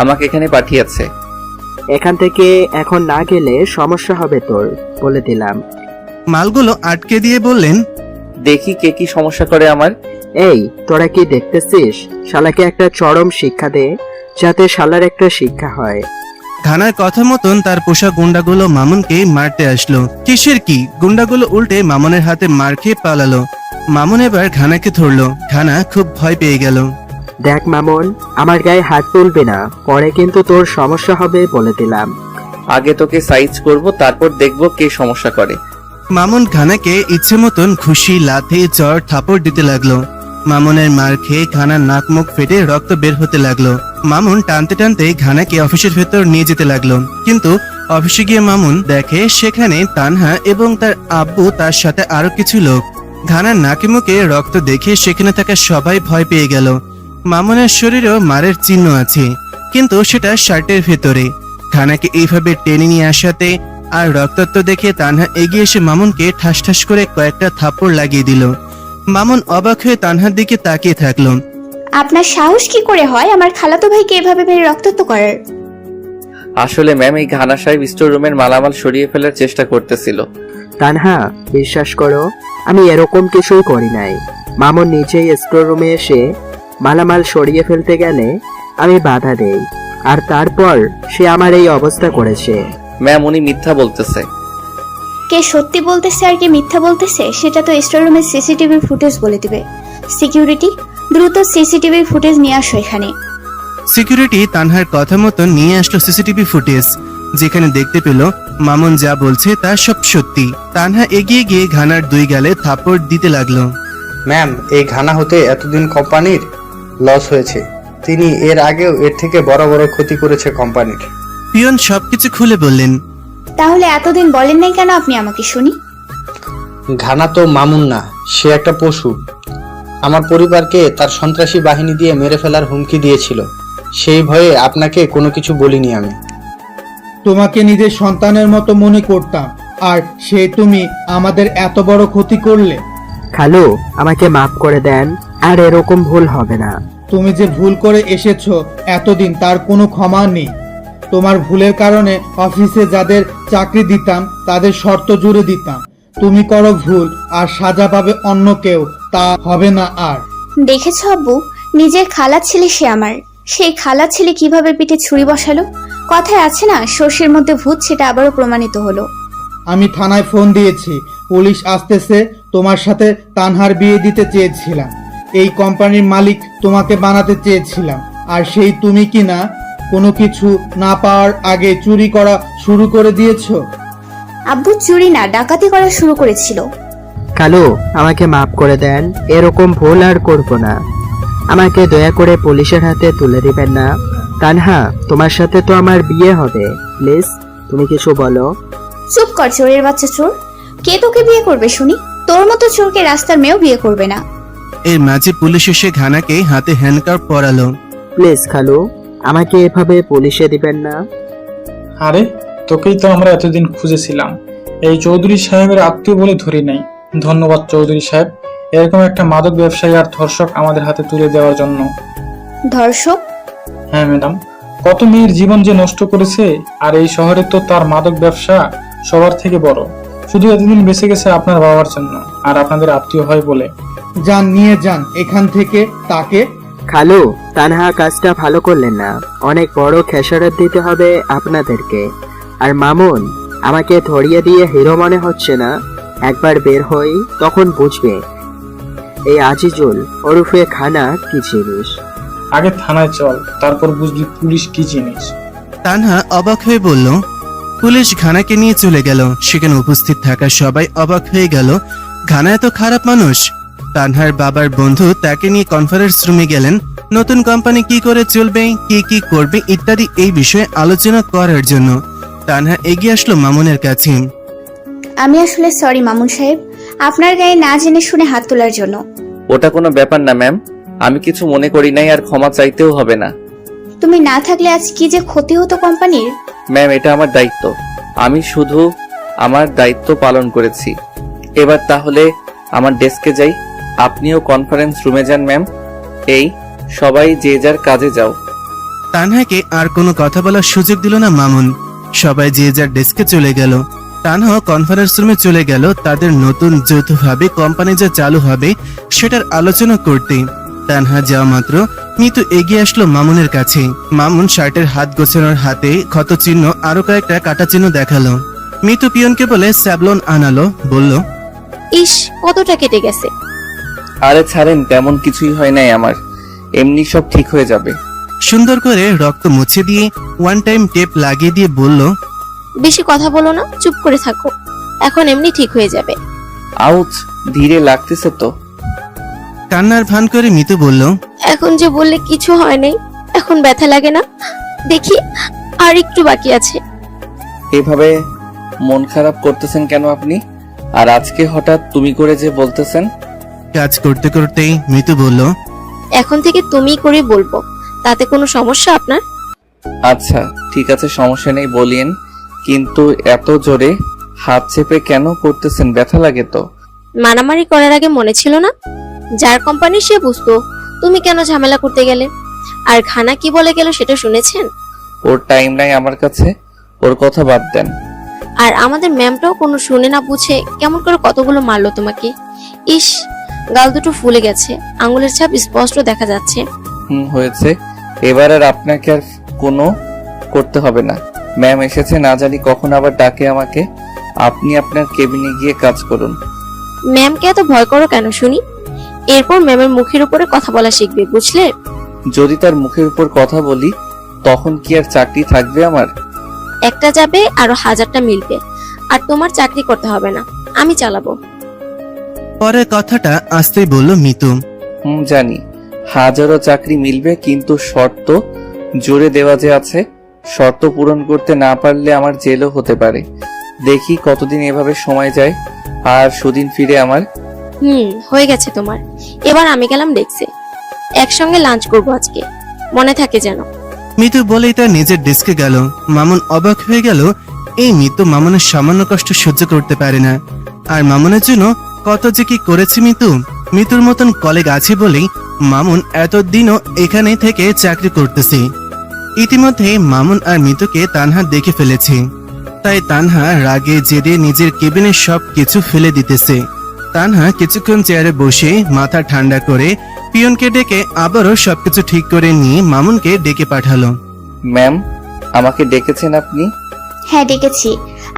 আমাকে এখানে পাঠিয়েছে। এখান থেকে এখন না গেলে সমস্যা হবে তোর, বলে দিলাম। মালগুলো আটকে দিয়ে বললেন, দেখি কে কি সমস্যা করে আমার। এই তোরা কি দেখতেছিস? শালাকে একটা চরম শিক্ষা দে, যাতে শালার একটা শিক্ষা হয়। ঘানার কথা মতন তার পোষা গুন্ডাগুলো মামুনকে মারতে আসলো। কিসের কি, গুন্ডাগুলো উল্টে মামুনের হাতে মার খেয়ে পালালো। মামুন এবার ঘানাকে ধরলো। ঘানা খুব ভয় পেয়ে গেল। দেখ মামুন, আমার গায়ে হাত তুলবি না, পরে কিন্তু তোর সমস্যা হবে, বলে দিলাম। আগে তোকে সাইজ করব, তারপর দেখব কে সমস্যা করে। মামুন ঘানাকে ইচ্ছে মতন ঘুষি, লাথি, চড়, থাপড় দিতে লাগলো। মামুনের মার খেয়ে ঘানার নাক মুখ ফেটে রক্ত বের হতে লাগলো। মামুন টানতে টানতে ঘানাকে অফিসের ভেতর নিয়ে যেতে লাগলো। কিন্তু অফিসে গিয়ে মামুন দেখে সেখানে তানহা এবং তার আব্বু, তার সাথে আরো কিছু লোক। ঘানার নাকে মুখে রক্ত দেখে সেখানে থাকা সবাই ভয় পেয়ে গেল। মামুনের শরীরেও মারের চিহ্ন আছে, কিন্তু সেটা শার্টের ভেতরে। ঘানাকে এইভাবে টেনে নিয়ে আসাতে আর রক্তাক্ত দেখে তানহা এগিয়ে এসে মামুনকে ঠাস ঠাস করে কয়েকটা থাপ্পড় লাগিয়ে দিল। মামুন অবাক হয়ে তানহার দিকে তাকিয়ে থাকলো। আপনার সাহস কি করে হয় আমার খালাতো ভাইকে এভাবে মেরে রক্তাক্ত করার? আসলে ম্যাম, এই ঘানা সাহেব স্টোর রুমের মালামাল সরিয়ে ফেলার চেষ্টা করতেছিল। তানহা, বিশ্বাস করো, আমি এরকম কিছুই করি নাই। মামুন নিজেই স্টোর রুমে এসে মালামাল সরিয়ে ফেলতে গেলে আমি বাধা দেই, আর তারপর সে আমার এই অবস্থা করেছে। ম্যাম, উনি মিথ্যা বলতেছে। কে সত্যি বলতেছে আর কে মিথ্যা বলতেছে সেটা তো স্টোর রুমের সিসিটিভি ফুটেজ বলে দিবে। সিকিউরিটি, দ্রুত সিসিটিভি ফুটেজ নিয়ে আসো এখানে। সিকিউরিটি তানহার কথা মতো নিয়ে আসলো সিসিটিভি ফুটেজ, যেখানে দেখতে পেল মামুন যা বলছে তা সব সত্যি। তানহা এগিয়ে গিয়ে ঘানার 2 গালে থাপড় দিতে লাগলো। ম্যাম, এই ঘানা হতে এতদিন কোম্পানির লস হয়েছে। তিনি এর আগেও এর থেকে বড় বড় ক্ষতি করেছে কোম্পানির। পিয়ন সবকিছু খুলে বললেন। তাহলে এতদিন বলেন নাই কেন আপনি আমাকে? শুনি। ঘানা তো মামুন না, সে একটা পশু। আমার পরিবারকে তার সন্ত্রাসী বাহিনী দিয়ে মেরে ফেলার হুমকি দিয়েছিল। সেই ভয়ে আপনাকে কোনো কিছু বলিনি আমি। তোমাকে নিজের সন্তানের মতো মনে করতাম, আর সে তুমি আমাদের এত বড় ক্ষতি করলে। খালু, আমাকে মাফ করে দেন, আর এরকম ভুল হবে না। তুমি যে ভুল করে এসেছো এতদিন, তার কোনো ক্ষমা নেই। তোমার ভুলের কারণে অফিসে যাদের চাকরি দিতাম তাদের শর্ত জুড়ে দিতাম। তুমি করো ভুল আর সাজা পাবে অন্য কেউ, তা হবে না আর। দেখেছো আব্বু, নিজের খালা ছেলে সে আমার, সেই খালা ছেলে কিভাবে পিঠে ছুরি বসালো। কথায় আছে না, সর্ষের মধ্যে ভূত, সেটা আবারও প্রমাণিত হলো। আমি থানায় ফোন দিয়েছি, পুলিশ আসতেছে। তোমার সাথে তানহার বিয়ে দিতে চেয়েছিলাম, এই কোম্পানির মালিক তোমাকে বানাতে চেয়েছিলাম, আর সেই তুমি কি না কোনো কিছু না পাওয়ার আগে চুরি করা শুরু করে দিয়েছো। আব্বু চুরি না, ডাকাতি করা শুরু করেছিল। খালু, আমাকে মাফ করে দেন, এরকম ভুল আর করব না। আমাকে দয়া করে পুলিশের হাতে তুলে দিবেন না। তানহা, তোমার সাথে তো আমার বিয়ে হবে, প্লিজ তুমি কিছু বলো। চুপ কর চোরের বাচ্চা চোর। কে তোকে বিয়ে করবে শুনি? তোর মতো চোরকে রাস্তার মেয়েও বিয়ে করবে না। এর মাঝে পুলিশ এসে ঘানাকে হাতে হ্যান্ডকাপ পরালো। প্লিজ খালু, আমাকে এভাবে পুলিশে দিবেন না। আরে, তোকেই তো আমরা এতদিন খুঁজেছিলাম। এই চৌধুরী সাহেবের আত্মীয় বলে ধরি নাই। ধন্যবাদ চৌধুরী সাহেব, এরকম একটা মাদক ব্যবসায়ী আর ধর্ষক আমাদের হাতে তুলে দেওয়ার জন্য। ধর্ষক? হ্যাঁ ম্যাডাম, কত মেয়ের জীবন যে নষ্ট করেছে, আর এই শহরে তো তার মাদক ব্যবসা সবার থেকে বড়। শুধু এতদিন বেঁচে গেছে আপনার বাবার জন্য, আর আপনাদের আত্মীয় হয় বলে। যান, নিয়ে যান এখান থেকে তাকে। খালু, তানহা কাজটা ভালো করলেন না, অনেক বড় খেসারত দিতে হবে আপনাদেরকে। আর মামুন, আমাকে ধরিয়ে দিয়ে হিরো মনে হচ্ছে না। একবার বের হই, তখন বুঝবে এই আজিজুল ওরফে খানা কি জিনিস। আগে থানায় চল, তারপর বুঝবি পুলিশ কি জিনিস। তানহা অবাক হয়ে বলল। পুলিশ ঘানাকে নিয়ে চলে গেল। সেখানে উপস্থিত থাকা সবাই অবাক হয়ে গেল। ঘানা এত খারাপ মানুষ? তানহার বাবার বন্ধু তাকে নিয়ে কনফারেন্স রুমে গেলেন নতুন কোম্পানি কি করে চলবে, কি করবে ইত্যাদি এই বিষয়ে আলোচনা করার জন্য। তানহা এগিয়ে আসলো মামুনের কাছে। আমি আসলে সরি মামুন সাহেব, আপনার গায়ে না জেনে শুনে হাত তোলার জন্য। ওটা কোনো ব্যাপার না ম্যাম, আমি কিছু মনে করি নাই, আর ক্ষমা চাইতেও হবে না। তুমি না থাকলে আজ কি যে ক্ষতি হতো কোম্পানির। ম্যাম, এটা আমার দায়িত্ব, আমি শুধু আমার দায়িত্ব পালন করেছি। এবার তাহলে আমার ডেস্কে যাই, আপনিও কনফারেন্স রুমে যান ম্যাম। এই সবাই যে যার কাজে যাও। তানহাকে আর কোনো কথা বলার সুযোগ দিল না মামুন। সবাই যে যার ডেস্কে চলে গেল। তানহা কনফারেন্স রুমে চলে গেল তাদের নতুন যৌথভাবে কোম্পানি যা চালু হবে সেটার আলোচনা করতে। তানহা যাওয়া মাত্র মিতু এগিয়ে আসলো মামুনের কাছে। মামুন শার্টের হাত গোছানোর হাতে ক্ষত চিহ্ন আরো কয়েকটা কাটা চিহ্ন দেখালো। মিতু পিয়নকে বলে স্যাবলন আনালো, বলল, ইস, কতটা কেটে গেছে। আরে ছাড়েন, তেমন কিছুই হয় নাই আমার, এমনি সব ঠিক হয়ে যাবে। সুন্দর করে রক্ত মুছে দিয়ে ওয়ান টাইম টেপ লাগিয়ে দিয়ে বলল, বেশি কথা বলো না, চুপ করে থাকো, এখন এমনি ঠিক হয়ে যাবে। আউচ, ধীরে লাগতেছে তো। কান্নার ভান করে মিতু বলল, এখন যে বললে কিছু হয় নাই, এখন ব্যথা লাগে না? দেখি আর একটু বাকি আছে। এভাবে মন খারাপ করতেছেন কেন আপনি? আর আজকে হঠাৎ তুমি করে যে বলতেছেন। কাজ করতে করতেই মিতু বলল, এখন থেকে তুমি করে বলবো, তাতে কোনো সমস্যা আপনার? আচ্ছা ঠিক আছে, সমস্যা নেই, বলিয়েন। কিন্তু এত জোরে হাত চেপে কেন করতেছেন? ব্যথা লাগে তো। মারামারি করার আগে মনে ছিল না? যার কোম্পানি সে বুঝতো, তুমি কেন ঝামেলা করতে গেলে? আর খানা কি বলে গেল সেটা শুনেছেন? ওর টাইম নাই আমার কাছে, ওর কথা বাদ দেন। আর আমাদের ম্যামটাও কোনো শুনে না বুঝে কেমন করে কতগুলো মারলো তোমাকে। ইস, গাল দুটো ফুলে গেছে, আঙুলের ছাপ স্পষ্ট দেখা যাচ্ছে। হয়েছে, এবার আর আপনাকে আর কোনো করতে হবে না। ম্যাম এসেছে, না জানি কখন আবার ডাকে আমাকে। আপনি আপনার কেবিনে গিয়ে কাজ করুন। ম্যামকে এত ভয় করো কেন শুনি? এরপর ম্যামের মুখের উপরে কথা বলা শিখবে, বুঝলে? যদি তার মুখের উপর কথা বলি তখন কি আর চাকরি থাকবে আমার? একটা যাবে আরো 1000টা মিলবে, আর তোমার চাকরি করতে হবে না, আমি চালাবো। পরের কথাটা আসতেই বলল মিতু। জানি, হাজারো চাকরি মিলবে, কিন্তু শর্ত জোরে দেওয়া যে আছে। শর্ত পূরণ করতে না পারলে আমার জেলও হতে পারে। দেখি কতদিন এভাবে সময় যায়, আর সুদিন ফিরে আমার। হয়ে গেছে তোমার। এবার আমি গেলাম ডেস্কে, একসঙ্গে লাঞ্চ করবো আজকে, মনে থাকে যেন। মিতু বলেই তার নিজের ডেস্কে গেল। মামুন অবাক হয়ে গেল, এই মিতু মামুনের সামান্য কষ্ট সহ্য করতে পারে না। আর মামুনের জন্য কত যে কি করেছে মিতু। মিতুর মতন কলিগ আছে বলেই মামুন এতদিনও এখানে থেকে চাকরি করতেছে। ইতিমধ্যে মামুন আর মিতুকে তানহা দেখে ফেলেছে, তাই তানহা রাগে জেদে নিজের কেবিনের সব কিছু ফেলে দিতেছে। তানহা কিছুক্ষণ চেয়ারে বসে মাথা ঠান্ডা করে পিয়নকে ডেকে আবারও সবকিছু ঠিক করে নিয়ে মামুনকে ডেকে পাঠালো। ম্যাম, আমাকে ডেকেছেন আপনি? হ্যাঁ ডেকেছি,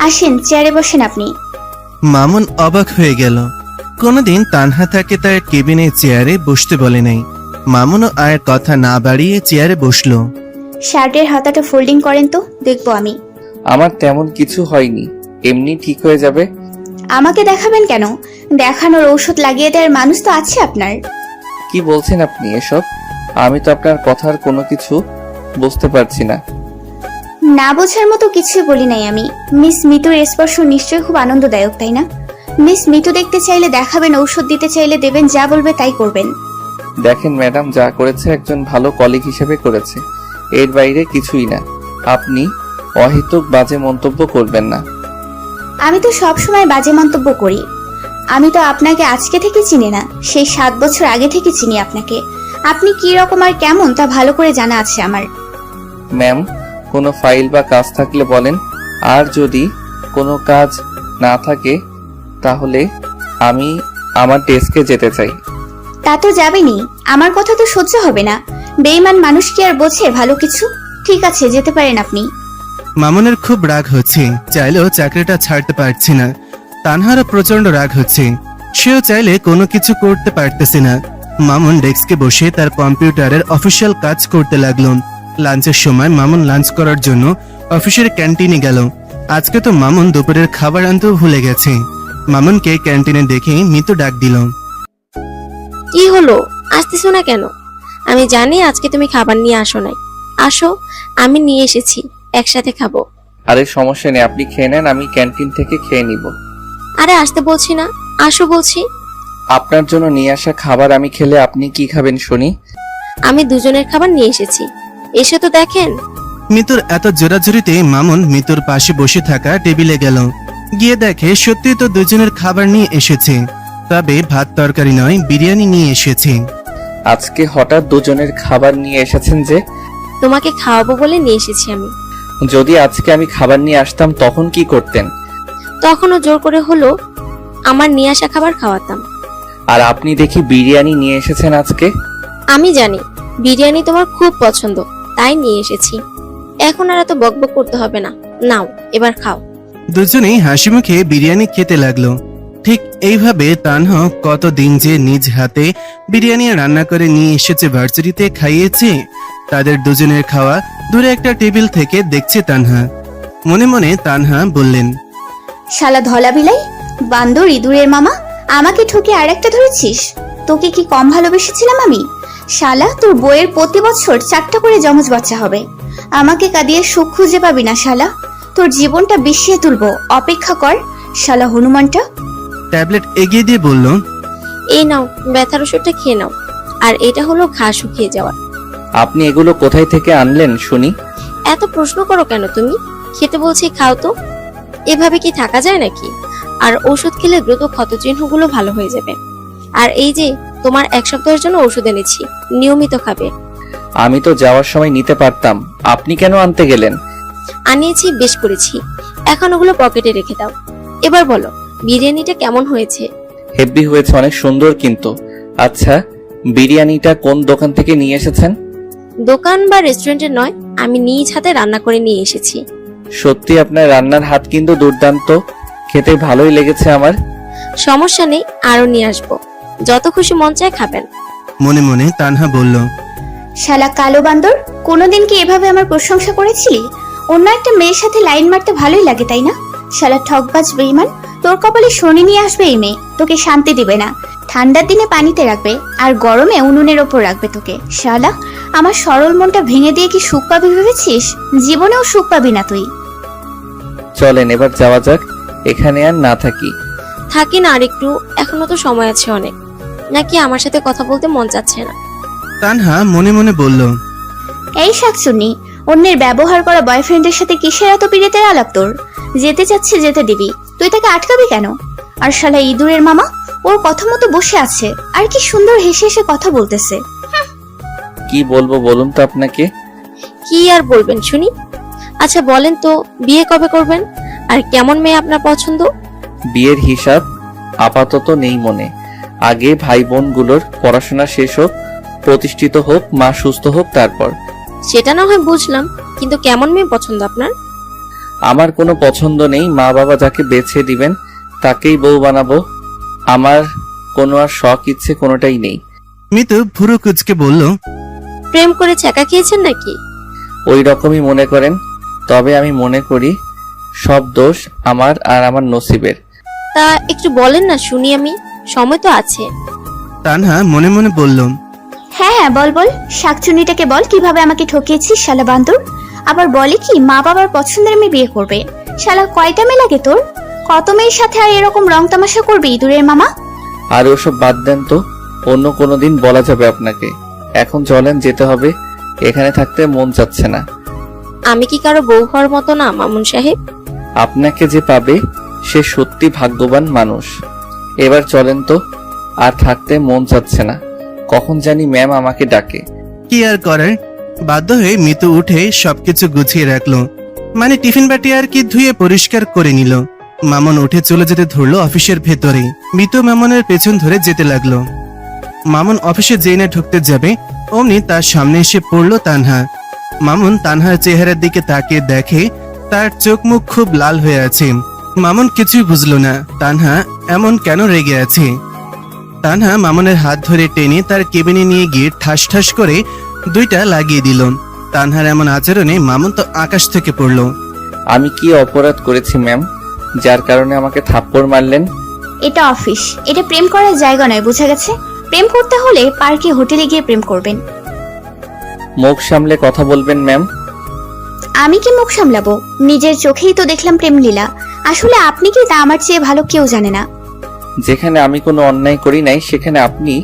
আসেন চেয়ারে বসেন আপনি। মামুন অবাক হয়ে গেল। কোনোদিন তানহা তাকে তার কেবিনে চেয়ারে বসতে বলে নাই। মামুনও আর কথা না বাড়িয়ে চেয়ারে বসলো। শার্টের হাতাটা ফোল্ডিং করেন তো, দেখবো আমি। আমার তেমন কিছু হয়নি, এমনি ঠিক হয়ে যাবে। আমাকে দেখাবেন কেন? দেখানোর ঔষধ লাগিয়ে দেওয়ার মানুষ তো আছে আপনার। কি বলছেন আপনি এসব? আমি তো আপনার কথার কোনো কিছু বুঝতে পারছি না। না বোঝার মতো কিছুই বলি নাই আমি। মিস মিতুর স্পর্শ নিশ্চয়ই খুব আনন্দদায়ক, তাই না? মিস মিতু দেখতে চাইলে দেখাবেন, ঔষধ দিতে চাইলে দেবেন, যা বলবে তাই করবেন। দেখেন ম্যাডাম, যা করেছে একজন ভালো কলিগ হিসেবে করেছে, এর বাইরে কিছুই না। আপনি অহেতুক বাজে মন্তব্য করবেন না। আমি তো সবসময় বাজে মন্তব্য করি। আমি তো আপনাকে আজকে থেকে চিনি না, সেই 7 বছর আগে থেকে চিনি আপনাকে। আপনি কি রকম আর কেমন তা ভালো করে জানা আছে আমার। ম্যাম, কোনো ফাইল বা কাজ থাকলে বলেন, আর যদি কোনো কাজ না থাকে তাহলে আমি আমার ডেস্কে যেতে চাই। তা তো যাবেনি, আমার কথা তো সহ্য হবে না। বেঈমান মানুষ কি আর বোঝে ভালো কিছু? ঠিক আছে, যেতে পারেন আপনি। মামুনের খুব রাগ হচ্ছে, চাইলেও চাকরিটা ছাড়তে পারছে না। তানহারও প্রচন্ড রাগ হচ্ছে, সেও চাইলে কোনো কিছু করতে পারতেছে না। মামুন ডেস্কে বসে তার কম্পিউটারের অফিসিয়াল কাজ করতে লাগলো। লাঞ্চের সময় মামুন লাঞ্চ করার জন্য অফিসের ক্যান্টিনে গেল। আজকে তো মামুন দুপুরের খাবার আনতেও ভুলে গেছে। মামুনকে ক্যান্টিনে দেখে মিতু ডাক দিল। কি হলো, আসতেছো না কেন? আমি জানি আজকে তুমি খাবার নিয়ে আসো নাই। আসো, আমি নিয়ে এসেছি, একসাথে খাবো। আরে সমস্যা নেই, আপনি খেয়ে নেন, আমি ক্যান্টিন থেকে খেয়ে নিব। আরে আসতে বলছি না, আসো বলছি। আপনার জন্য নিয়ে আসা খাবার আমি খেলে আপনি কি খাবেন শুনি? আমি দুজনের খাবার নিয়ে এসেছি, এসে তো দেখেন। মিতুর এত জোরাজুরিতে মামুন মিতুর পাশে বসে থাকা টেবিলে গেল। গিয়ে দেখে সত্যি তো দুজনের খাবার নিয়ে এসেছে, তবে ভাত তরকারি নয়, বিরিয়ানি নিয়ে এসেছে। আজকে হঠাৎ দুজনের খাবার নিয়ে এসেছেন যে? তোমাকে খাওয়াবো বলে নিয়ে এসেছি আমি। যদি আজকে আমি খাবার নিয়ে আসতাম তখন কি করতেন? তখনও জোর করে হলো আমার নিয়ে আসা খাবার খাওয়াতাম। আর আপনি দেখি বিরিয়ানি নিয়ে এসেছেন আজকে। আমি জানি বিরিয়ানি তোমার খুব পছন্দ, তাই নিয়ে এসেছি। এখন আর এত বকবক করতে হবে না, নাও এবার খাও। দুজনেই হাসি মুখে বিরিয়ানি খেতে লাগলো। ঠিক এইভাবে তানহা কতদিন যে নিজ হাতে বিরিয়ানি রান্না করে নিয়ে এসেছে ভার্সিটিতে খাইয়েছে। তাদের দুজনের খাওয়া দূরে একটা টেবিল থেকে দেখছে তানহা। মনে মনে তানহা বললেন, শালা ধলা বিলাই, বান্দর ইঁদুরের মামা, আমাকে ঠকে আর একটা ধরেছিস? তোকে কি কম ভালোবেসেছিলাম আমি? শালা, তোর বইয়ের প্রতি বছর 4টা করে যমজ বাচ্চা হবে। আমাকে কাঁদিয়ে সুখ খুঁজে পাবি না শালা, তোর জীবনটা বিষিয়ে তুলবো, অপেক্ষা কর শালা হনুমানটা। ট্যাবলেট এগিয়ে দিয়ে বলল, এই নাও ব্যথার ওষুধটা খেয়ে নাও, আর এটা হলো ঘা শুকিয়ে যাওয়ার। আপনি এগুলো কোথায় থেকে আনলেন শুনি? এত প্রশ্ন করো কেন তুমি? খেতে বলছি খাও তো, এভাবে কি থাকা যায় নাকি? আর ওষুধ খেলে দ্রুত ক্ষতচিহ্নগুলো ভালো হয়ে যাবে। আর এই যে তোমার 1 সপ্তাহের জন্য ওষুধ এনেছি, নিয়মিত খাবে। আমি তো যাওয়ার সময় নিতে পারতাম, আপনি কেন আনতে গেলেন? আনিয়েছি, বেশ করেছি। এখন ওগুলো পকেটে রেখে দাও। এবার বলো বিরিয়ানিটা কেমন হয়েছে? হেভি হয়েছে, অনেক সুন্দর। কিন্তু আচ্ছা, বিরিয়ানিটা কোন দোকান থেকে নিয়ে এসেছেন? দোকান বা রেস্টুরেন্টের নয়, আমি নিজ হাতে রান্না করে নিয়ে এসেছি। সত্যি আপনার রান্নার হাত কিন্তু দুর্দান্ত, খেতে ভালোই লেগেছে আমার। সমস্যা নেই, আরো নিয়ে আসবো, যত খুশি মন চায় খাবেন। মনে মনে তানহা বলল, শালা কালো বান্দর, কোনোদিন কি এভাবে আমার প্রশংসা করেছিলি? অন্য একটা মেয়ের সাথে লাইন মারতে ভালোই লাগে তাই না? শালা ঠকবাজ বেঈমান, তোর কপালে শনি নিয়ে আসবে এই মেয়ে, তোকে শান্তি দিবে না। ঠান্ডার দিনে পানিতে রাখবে আর গরমে উনুনের ওপর রাখবে তোকে। শালা, আমার সরল মনটা ভেঙে দিয়ে কি সুখ পাবি ভেবেছিস? জীবনেও সুখ পাবি না তুই। চলেন এবার যাওয়া যাক, এখানে আর না থাকি। থাকি না আর একটু, এখনো তো সময় আছে অনেক। নাকি আমার সাথে কথা বলতে মন চাচ্ছে না? তানহা মনে মনে বলল, এই শাকচুন্নি, অন্যের ব্যবহার করা বয়ফ্রেন্ডের সাথে কিসের এত পীড়িতের আলাপ তোর? যেতে চাচ্ছে যেতে দিবি, তুই তাকে আটকাবি কেন? আর শালা ইঁদুরের মামা ওর কথা মতো বসে আছে, আর কি সুন্দর হেসে হেসে কথা বলতেছে। কি বলবো বলুন তো আপনাকে? কি আর বলবেন শুনি। আচ্ছা বলেন তো, বিয়ে কবে করবেন? আর কেমন মেয়ে আপনার পছন্দ? বিয়ের হিসাব আপাতত নেই মনে। আগে ভাই বোনগুলোর পড়াশোনা শেষ হোক, প্রতিষ্ঠিত হোক, মা সুস্থ হোক, তারপর। সেটা না হয় বুঝলাম, কিন্তু কেমন মেয়ে পছন্দ আপনার? আমার কোনো পছন্দ নেই, মা বাবা যাকে বেছে দিবেন তাকেই বউ বানাবো। আমার কোনো আর শখ ইচ্ছে কোনোটাই নেই। মিতু ভুরু কুচকে বলল, প্রেম করে ছ্যাঁকা খেয়েছেন নাকি? ওই রকমই মনে করেন, তবে আমি মনে করি সব দোষ আমার আর আমার নসিবের। তা একটু বলেন না শুনি, আমি সময় তো আছে। তানহা মনে মনে বলল, হ্যাঁ হ্যাঁ, বল বল, শাকচুন্নিটাকে বল কিভাবে আমাকে ঠকিয়েছিস শালা বান্দর। আবার বলে কি মা বাবার পছন্দের মেয়ে বিয়ে করবে। শালা কয়টা মেয়ে লাগে তোর? কত মেয়ের সাথে আর এরকম রং তামাশা করবি ইঁদুরের মামা? আর ওসব বাদ দেন তো, অন্য কোনো দিন বলা যাবে আপনাকে। এখন চলেন, যেতে হবে, এখানে থাকতে মন চাচ্ছে না। আমি কি কারো বউ হওয়ার মতো না মামুন সাহেব? আপনাকে যে পাবে সে সত্যি ভাগ্যবান মানুষ। এবার চলেন তো, আর থাকতে মন চাচ্ছে না। কখন জানি ম্যাম আমাকে ডাকে। কি আর করার, বাধ্য হয়ে মিতু উঠে সবকিছু গুছিয়ে রাখলো। মানে টিফিন বাটি আর কি ধুয়ে পরিষ্কার করে নিল। মামুন উঠে চলে যেতে ধরলো অফিসের ভেতরে। মিতু মামুনের পেছন ধরে যেতে লাগলো। মামুন অফিসে যেই না ঢুকতে যাবে অমনি তার সামনে এসে পড়লো তানহা। মামুন তানহার চেহারার দিকে তাকিয়ে দেখে তার চোখ মুখ খুব লাল হয়ে আছে। মামুন কিছুই বুঝলো না তানহা এমন কেন রেগে আছে। তানহা মামুনের হাত ধরে টেনে তার কেবিনে নিয়ে গিয়ে ঠাস ঠাস করে 2টা লাগিয়ে দিল। তানহার এমন আচরণে মামুন তো আকাশ থেকে পড়লো। আমি কি অপরাধ করেছি ম্যাম, যার কারণে আমাকে থাপ্পড় মারলেন? এটা অফিস, এটা প্রেম করার জায়গা নয়, বুঝা গেছে? প্রেম করতে হলে পার্কে হোটেলে গিয়ে প্রেম করবেন। মুখ সামলে কথা বলবেন ম্যাম। আমি কি মুখ সামলাবো? নিজের চোখেই তো দেখলাম প্রেম লীলা। আসলে আপনি কি তা আমার চেয়ে ভালো কেউ জানে না। যেখানে আমি কোনো অন্যায় করি নাই সেখানে আপনি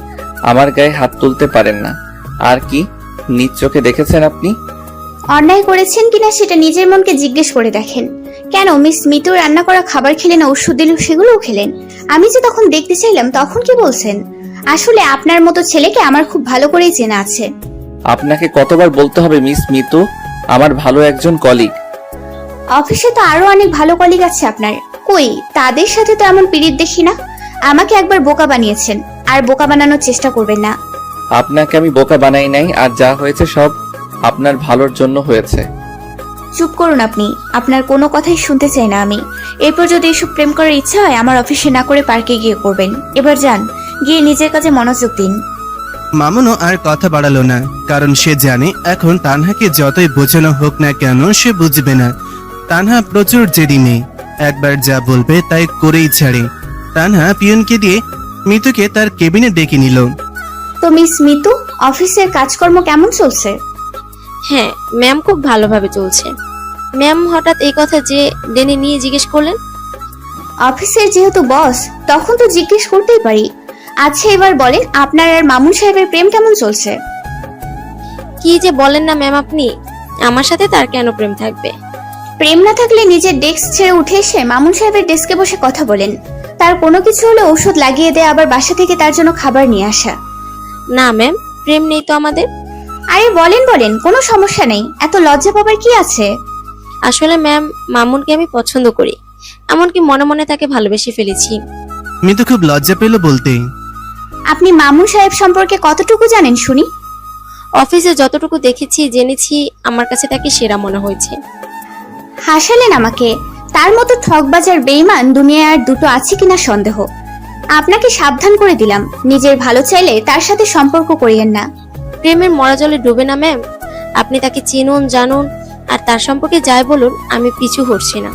আমার গায়ে হাত তুলতে পারেন না। আর কি নিজ চোখে দেখেছেন আপনি? অন্যায় করেছেন কিনা সেটা নিজের মনকে জিজ্ঞেস করে দেখেন। কেন মিস মিতু রান্না করা খাবার খেলেন, ওষুধ দিল সেগুলোও খেলেন? আমি যে তখন দেখতে চাইলাম তখন কি বলছেন? আসলে আপনার মতো ছেলেকে আমার খুব ভালো করেই চেনা আছে। আপনাকে কতবার বলতে হবে মিস মিতু আমার ভালো একজন কলিগ। অফিসে তো আরো অনেক ভালো কলিগ আছে আপনার, কই তাদের সাথে তো এমন পিরিত দেখি না। আমাকে একবার বোকা বানিয়েছেন, আর বোকা বানানোর চেষ্টা করবেন না। আপনাকে আমি বোকা বানাই নাই, আর যা হয়েছে সব আপনার ভালোর জন্য হয়েছে। চুপ করুন আপনি, আপনার কোনো কথাই শুনতে চাই না আমি। এরপর যদি এসব প্রেম করার ইচ্ছা হয় আমার অফিসে না করে পার্কে গিয়ে করবেন। এবার যান, গিয়ে নিজের কাজে মনোযোগ দিন। মামুনও আর কথা বাড়ালো না, কারণ সে জানে এখন তানহাকে যতই বোঝানো হোক না কেন সে বুঝবে না। তানহা প্রচুর জেদি মেয়ে, একবার যা বলবে তাই করেই ছাড়ে। তানহা পিয়নকে দিয়ে মিতুকে তার কেবিনে ডেকে নিল। তো মিস মিতু, অফিসের কাজকর্ম কেমন চলছে? হ্যাঁ ম্যাম, খুব ভালোভাবে চলছে। ম্যাম হঠাৎ এই কথা যে ডেনে নিয়ে জিজ্ঞেস করলেন? অফিসের যেহেতু বস, তখন তো জিজ্ঞেস করতেই পারি। আচ্ছা এবার বলেন, আপনার আর মামুন সাহেবের প্রেম কেমন চলছে? কি যে বলেন না ম্যাম আপনি, আমার সাথে তার কেন প্রেম থাকবে? প্রেম না থাকলে নিজের ডেস্ক ছেড়ে উঠে এসে মামুন সাহেবের ডেস্কে বসে কথা বলেন। তার কোনো কিছু হলে ওষুধ লাগিয়ে দেয়, আবার বাসা থেকে তার জন্য খাবার নিয়ে আসা। না ম্যাম, প্রেম নেই তো আমাদের। আরে বলেন বলেন, কোনো সমস্যা নেই, এত লজ্জা পাবার কি আছে? আসলে ম্যাম, মামুনকে আমি পছন্দ করি, এমনকি মনে মনে তাকে ভালোবেসে ফেলেছি। মিতু খুব লজ্জা পেল বলতে। আপনি মামুন সাহেব সম্পর্কে কতটুকু জানেন শুনি? অফিসে যতটুকু দেখেছি জেনেছি, আমার কাছে তাকে সেরা মনে হয়েছে। হাসালেন আমাকে। তার মতো ঠকবাজার বেঈমান দুনিয়ায় আর দুটো আছে কিনা সন্দেহ। আপনাকে সাবধান করে দিলাম, নিজের ভালো চাইলে তার সাথে সম্পর্ক করিয়েন না। প্রেমের মরা জলে ডুবে না ম্যাম। আপনি তাকে চিনুন, জানুন, আর তার সম্পর্কে যাই বলুন, আমি পিছু হটছি না।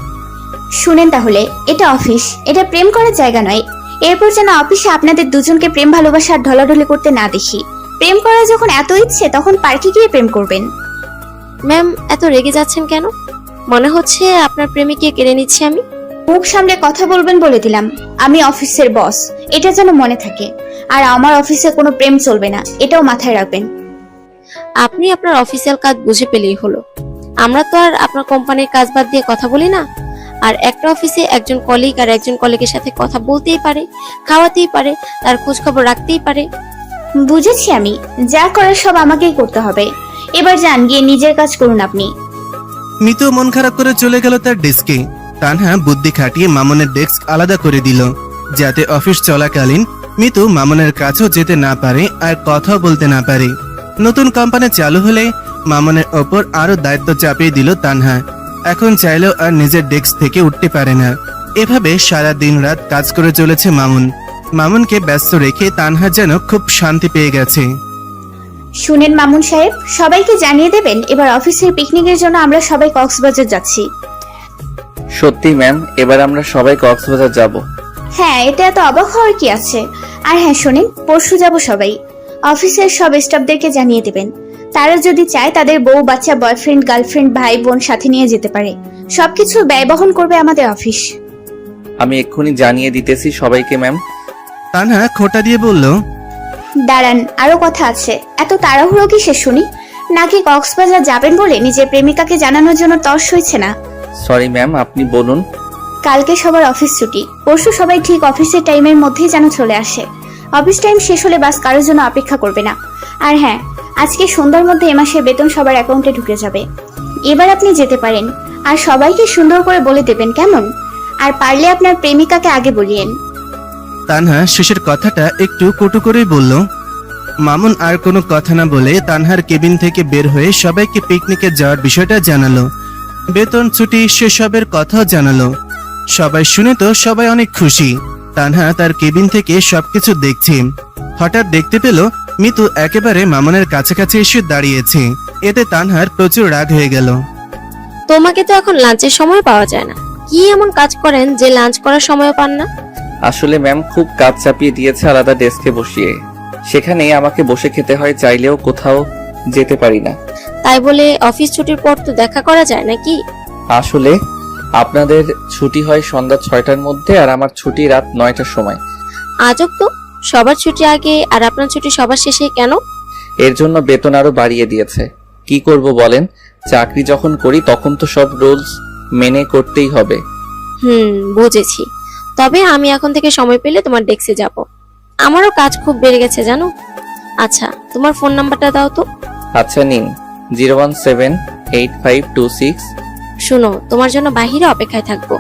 শুনেন তাহলে, এটা অফিস, এটা প্রেম করার জায়গা নয়। এরপর যেন অফিসে আপনাদের দুজনকে প্রেম ভালোবাসার ঢলাঢলি করতে না দেখি। প্রেম করার যখন এত ইচ্ছে, তখন পার্কে গিয়ে প্রেম করবেন। ম্যাম, এত রেগে যাচ্ছেন কেন? মনে হচ্ছে আপনার প্রেমিককে কেড়ে নিচ্ছি আমি। মুখ সামলে কথা বলবেন বলে দিলাম। আমি অফিসের বস, এটা যেন মনে থাকে। আর আমার অফিসে কোনো প্রেম চলবে না, এটাও মাথায় রাখবেন। আপনি আপনার অফিসিয়াল কাজ বুঝে পেলেই হলো। আমরা তো আর আপনার কোম্পানির কাজ বাদ দিয়ে কথা বলি না। আর একটা অফিসে একজন কলিগ আর একজন কলিগের সাথে কথা বলতেই পারে, খাওয়াতেই পারে, তার খোঁজ খবর রাখতেই পারে। বুঝেছি আমি, যা করার সব আমাকেই করতে হবে। এবার যান, গিয়ে নিজের কাজ করুন আপনি। মিতু মন খারাপ করে চলে গেল তার ডেস্কে। তানহা বুদ্ধি খাটিয়ে মামুনের ডেস্ক আলাদা করে দিল, যাতে অফিস চলাকালীন মিতু মামুনের কাছেও যেতে না পারে আর কথাও বলতে না পারে। নতুন কোম্পানি চালু হলে মামুনের ওপর আরো দায়িত্ব চাপিয়ে দিল তানহা। এখন চাইলেও আর নিজের ডেস্ক থেকে উঠতে পারে না। এভাবে সারা দিন রাত কাজ করে চলেছে মামুন। মামুনকে ব্যস্ত রেখে তানহা যেন খুব শান্তি পেয়ে গেছে। শুনেন মামুন সাহেব, সবাইকে জানিয়ে দেবেন এবার অফিসের পিকনিকের জন্য আমরা সবাই কক্সবাজার যাচ্ছি। সত্যি ম্যাম, এবার আমরা সবাই কক্সবাজার যাব। হ্যাঁ, এটা এত অবাক হওয়ার কি আছে? আর হ্যাঁ শোনেন, পরশু যাব সবাই। অফিসের সব স্টাফদেরকে জানিয়ে দেবেন। তারা যদি চায় তাদের বউ বাচ্চা, বয়ফ্রেন্ড, গার্লফ্রেন্ড, ভাই বোন সাথে নিয়ে যেতে পারে। সবকিছু ব্যয় বহন করবে আমাদের অফিস। আমি এক্ষুনি জানিয়ে দিতেছি সবাইকে ম্যাম। তানহা খোঁটা দিয়ে বলল, দাঁড়ান, আরো কথা আছে। এত তাড়াহুড়ো কিসের শুনি? নাকি কক্সবাজার যাবেন বলে নিজের প্রেমিকাকে জানানোর জন্য তর্স হয়েছে না? সরি ম্যাম, আপনি বলুন। কালকে সবার অফিস ছুটি, পরশু সবাই ঠিক অফিসের টাইমের মধ্যেই যেন চলে আসে। অফিস টাইম শেষ হলে বাস কারোর জন্য অপেক্ষা করবে না। আর হ্যাঁ, আজকে সন্ধ্যার মধ্যে এ মাসের বেতন সবার অ্যাকাউন্টে ঢুকে যাবে। এবার আপনি যেতে পারেন। আর সবাইকে সুন্দর করে বলে দেবেন, কেমন? আর পারলে আপনার প্রেমিকাকে আগে বলিয়েন। তানহা শেষের কথাটা একটু কটু করেই বলল। মামুন আর কোনো কথা না বলে তানহার কেবিন থেকে বের হয়ে সবাইকে পিকনিকে যাওয়ার বিষয়টা জানালো। বেতন ছুটি সেসবের কথাও জানালো। সবাই শুনে তো সবাই অনেক খুশি। তানহা তার কেবিন থেকে সবকিছু দেখছে। হঠাৎ দেখতে পেল মিতু একেবারে মামুনের কাছাকাছি এসে দাঁড়িয়েছে। এতে তানহার প্রচুর রাগ হয়ে গেল। তোমাকে তো এখন লাঞ্চের সময় পাওয়া যায় না। কি এমন কাজ করেন যে লাঞ্চ করার সময়ও পান না? আসলে ম্যাম খুব কাজ চাপিয়ে দিয়েছে আলাদা ডেস্কে বসিয়ে, সেখানে আমাকে বসে খেতে হয়, চাইলেও কোথাও যেতে পারি না। তাই বলে অফিস ছুটির পর তো দেখা করা যায় নাকি? আসলে আপনাদের ছুটি হয় সন্ধ্যা 6টার মধ্যে, আর আমার ছুটি রাত 9টার সময়। আজব তো, সবার ছুটি আগে আর আপনার ছুটি সবার শেষে কেন? এর জন্য বেতন আরো বাড়িয়ে দিয়েছে। কি করব বলেন, চাকরি যখন করি তখন তো সব রুলস মেনে করতেই হবে। বুঝেছি। তবে আমি এখন থেকে সময় পেলে তোমার ডেস্কে যাব। আমারও কাজ খুব বেড়ে গেছে জানো। আচ্ছা, তোমার ফোন নাম্বারটা দাও তো। আচ্ছা নিন 0178526। শোনো, তোমার জন্য বাহিরে অপেক্ষায় থাকবো।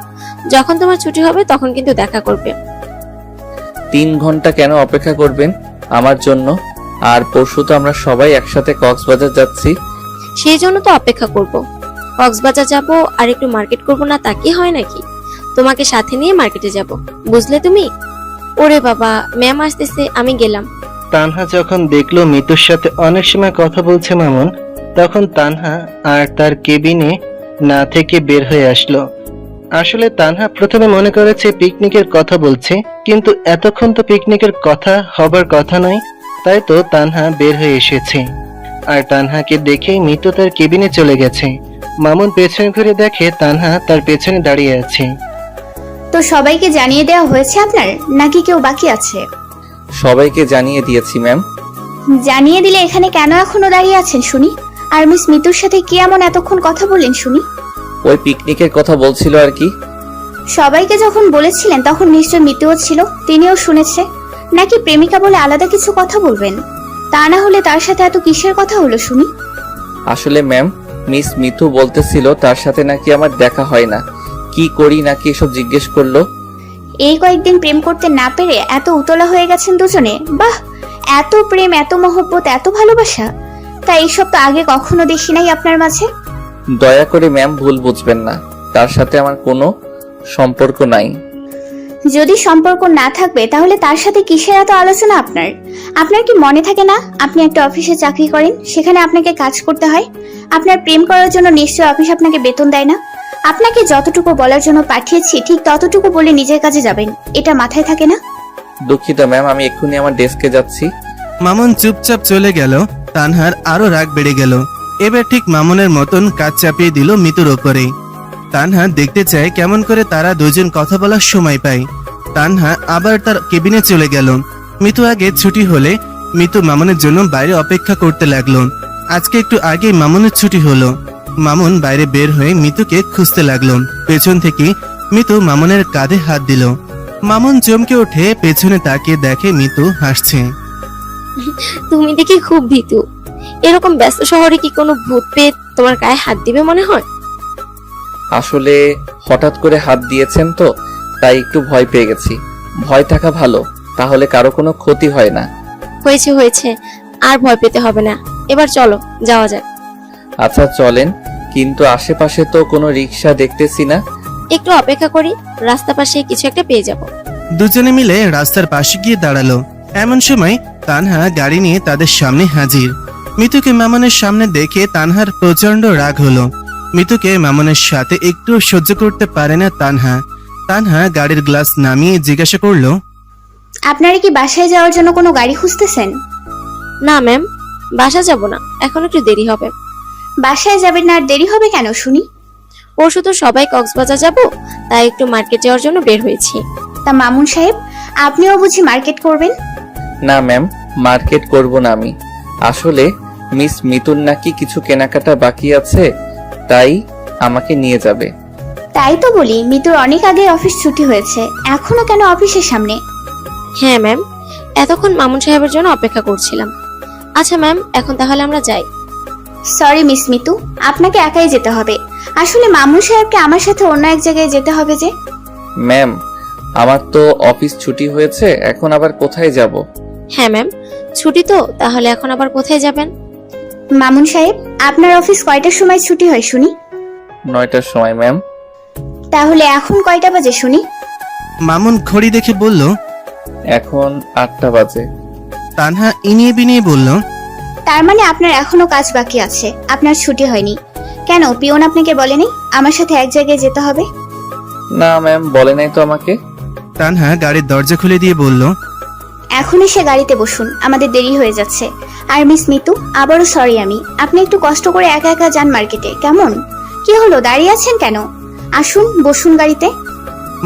যখন তোমার ছুটি হবে তখন কিন্তু দেখা করবে। 3 ঘন্টা কেন অপেক্ষা করবেন আমার জন্য? আর পরশু তো আমরা সবাই একসাথে কক্সবাজার যাচ্ছি। সেই জন্য তো অপেক্ষা করব। কক্সবাজার যাব আর একটু মার্কেট করব না, তা কি হয় নাকি? তোমাকে সাথে নিয়ে মার্কেটে যাব, বুঝলে তুমি? ওরে বাবা, ম্যাম আসতেছে, আমি গেলাম। তানহা যখন দেখলো মিতুর সাথে অনেক সময় কথা বলছে মামুন, তখন তানহা আর তার কেবিনে না থেকে বের হয়ে আসলো। আসলে তানহা প্রথমে মনে করেছে পিকনিকের কথা বলছে, কিন্তু এতক্ষণ তো পিকনিকের কথা হবার কথা নয়। তাই তো তানহা বের হয়ে এসেছে। আর তানহাকে দেখেই মিতু তার কেবিনে চলে গেছে। মামুন পেছনে ঘুরে দেখে তানহা তার পেছনে দাঁড়িয়ে আছে। তো সবাইকে জানিয়ে দেওয়া হয়েছে আপনার, নাকি কেউ বাকি আছে? সবাইকে জানিয়ে দিয়েছি ম্যাম। জানিয়ে দিলে এখানে কেন এখনো দাঁড়িয়ে আছেন শুনি? আর মিস মিতুর সাথে কি এমন এতক্ষণ কথা বললেন শুনি? ওই পিকনিকের কথা বলছিল আর কি। সবাইকে যখন বলেছিলেন তখন নিশ্চয় মিতুও ছিল, তিনিও শুনেছে। নাকি প্রেমিকা বলে আলাদা কিছু কথা বলবেন? তা না হলে তার সাথে এত কিসের কথা হলো শুনি? আসলে ম্যাম, মিস মিথু বলতেছিল তার সাথে নাকি আমার দেখা হয় না, কি করি নাকি এসব জিজ্ঞেস করলো। এই কয়েকদিন প্রেম করতে না পেরে এত উতলা হয়ে গেছেন দুজনে। বাহ, এত প্রেম, এত মহব্বত, এত ভালোবাসা! তা এইসব তো আগে কখনো দেখি নাই আপনার মাঝে। দয়া করে ম্যাম ভুল বুঝবেন না, তার সাথে আমার কোনো সম্পর্ক নাই। যদি সম্পর্ক না থাকবে তাহলে তার সাথে কিসের এত আলোচনা আপনার? আপনার কি মনে থাকে না আপনি একটা অফিসে চাকরি করেন, সেখানে আপনাকে কাজ করতে হয়? আপনার প্রেম করার জন্য নিশ্চয় অফিস আপনাকে বেতন দেয় না? আপনাকে যতটুকু বলার জন্য পাঠিয়েছি ঠিক ততটুকু বলে নিজের কাজে যাবেন, এটা মাথায় থাকে না? দুঃখিত ম্যাম, আমি এক্ষুনি আমার ডেস্কে যাচ্ছি। মামুন চুপচাপ চলে গেল। তানহার আরো রাগ বেড়ে গেল। এবার ঠিক মামুনের মতন কাজ চাপিয়ে দিল মিতুর ওপরে। তানহা দেখতে চায় কেমন করে তারা দুজন কথা বলার সময় পায়। তানহা আবার তার কেবিনে চলে গেল। মিতু আগে ছুটি হলে মিতু মামুনের জন্য বাইরে অপেক্ষা করতে লাগলো। আজকে একটু আগে মামুনের ছুটি হলো। মামুন বাইরে বের হয়ে মিতুকে খুঁজতে লাগলো। পেছন থেকে মিতু মামুনের কাঁধে হাত দিল। মামুন চমকে উঠে পেছনে তাকিয়ে দেখে মিতু হাসছে। তুমি দেখি খুব ভীতু। এরকম ব্যস্ত শহরে কি কোনো ভূত পেট তোমার গায়ে হাত দিবে মনে হয়? আসলে হঠাৎ করে হাত দিয়েছেন তো, তাই একটু ভয় পেয়ে গেছি। ভয় থাকা ভালো, তাহলে কারো কোনো ক্ষতি হয় না। হয়েছে হয়েছে, আর ভয় পেতে হবে না। এবার চলো, যাওয়া যাক। আচ্ছা চলেন, কিন্তু আশেপাশে তো কোনো রিক্সা দেখতেছি না। একটু অপেক্ষা করি, রাস্তা পাশে কিছু একটা পেয়ে যাব। দুজনে মিলে রাস্তার পাশে গিয়ে দাঁড়ালো। এমন সময় তানহা গাড়ি নিয়ে তাদের সামনে হাজির। মিতুকে মামুনের সামনে দেখে তানহার প্রচন্ড রাগ হলো। মিতুকে মামুনের সাথে একটু সহ্য করতে পারে না তানহা। তানহা গাড়ির গ্লাস নামিয়ে জিজ্ঞাসা করলো, আপনারা কি বাসায় যাওয়ার জন্য কোনো গাড়ি খুঁজতেছেন? না ম্যাম, বাসা যাব না, এখন একটু দেরি হবে। বাসায় যাবেন না আর দেরি হবে কেন শুনি? পরশু তো সবাই কক্সবাজার যাব, তাই একটু মার্কেট যাওয়ার জন্য বের হয়েছি। তা মামুন সাহেব, আপনিও বুঝি মার্কেট করবেন? না ম্যাম, মার্কেট করব না আমি। আসলে মিস মিতুর নাকি কিছু কেনাকাটা বাকি আছে, তাই আমাকে নিয়ে যাবে। তাই তো বলি, মিতুর অনেক আগে অফিস ছুটি হয়েছে, এখনো কেন অফিসের সামনে? হ্যাঁ ম্যাম, এতক্ষণ মামুন সাহেবের জন্য অপেক্ষা করছিলাম। আচ্ছা ম্যাম, এখন তাহলে আমরা যাই। সরি মিস মিতু, আপনাকে একাই যেতে হবে। আসলে মামুন সাহেবকে আমার সাথে অন্য এক জায়গায় যেতে হবে যে। ম্যাম, আমার তো অফিস ছুটি হয়েছে, এখন আবার কোথায় যাব? হ্যাঁ ম্যাম, ছুটি তো, তাহলে এখন আবার কোথায় যাবেন? মামুন সাহেব, আপনার অফিস কয়টার সময় ছুটি হয় শুনি? 9টার সময় ম্যাম। তাহলে এখন কয়টা বাজে শুনি? মামুন ঘড়ি দেখে বলল। এখন 8টা বাজে। তানহা ইনিয়ে বিনিয়ে বলল, তার মানে আপনার এখনো কাজ বাকি আছে, আপনার ছুটি হয়নি। কেন পিয়ন আপনাকে বলেনি আমার সাথে এক জায়গায় যেতে হবে? না ম্যাম, বলে নাই তো আমাকে। তানহা গাড়ির দরজা খুলে দিয়ে বলল, এখন এসে গাড়িতে বসুন, আমাদের দেরি হয়ে যাচ্ছে। আর মিস মিতু, আবারও সরি আমি। আপনি একটু কষ্ট করে একা একা যান মার্কেটে, কেমন? কি হলো, দাঁড়িয়ে আছেন কেন? আসুন, বসুন গাড়িতে।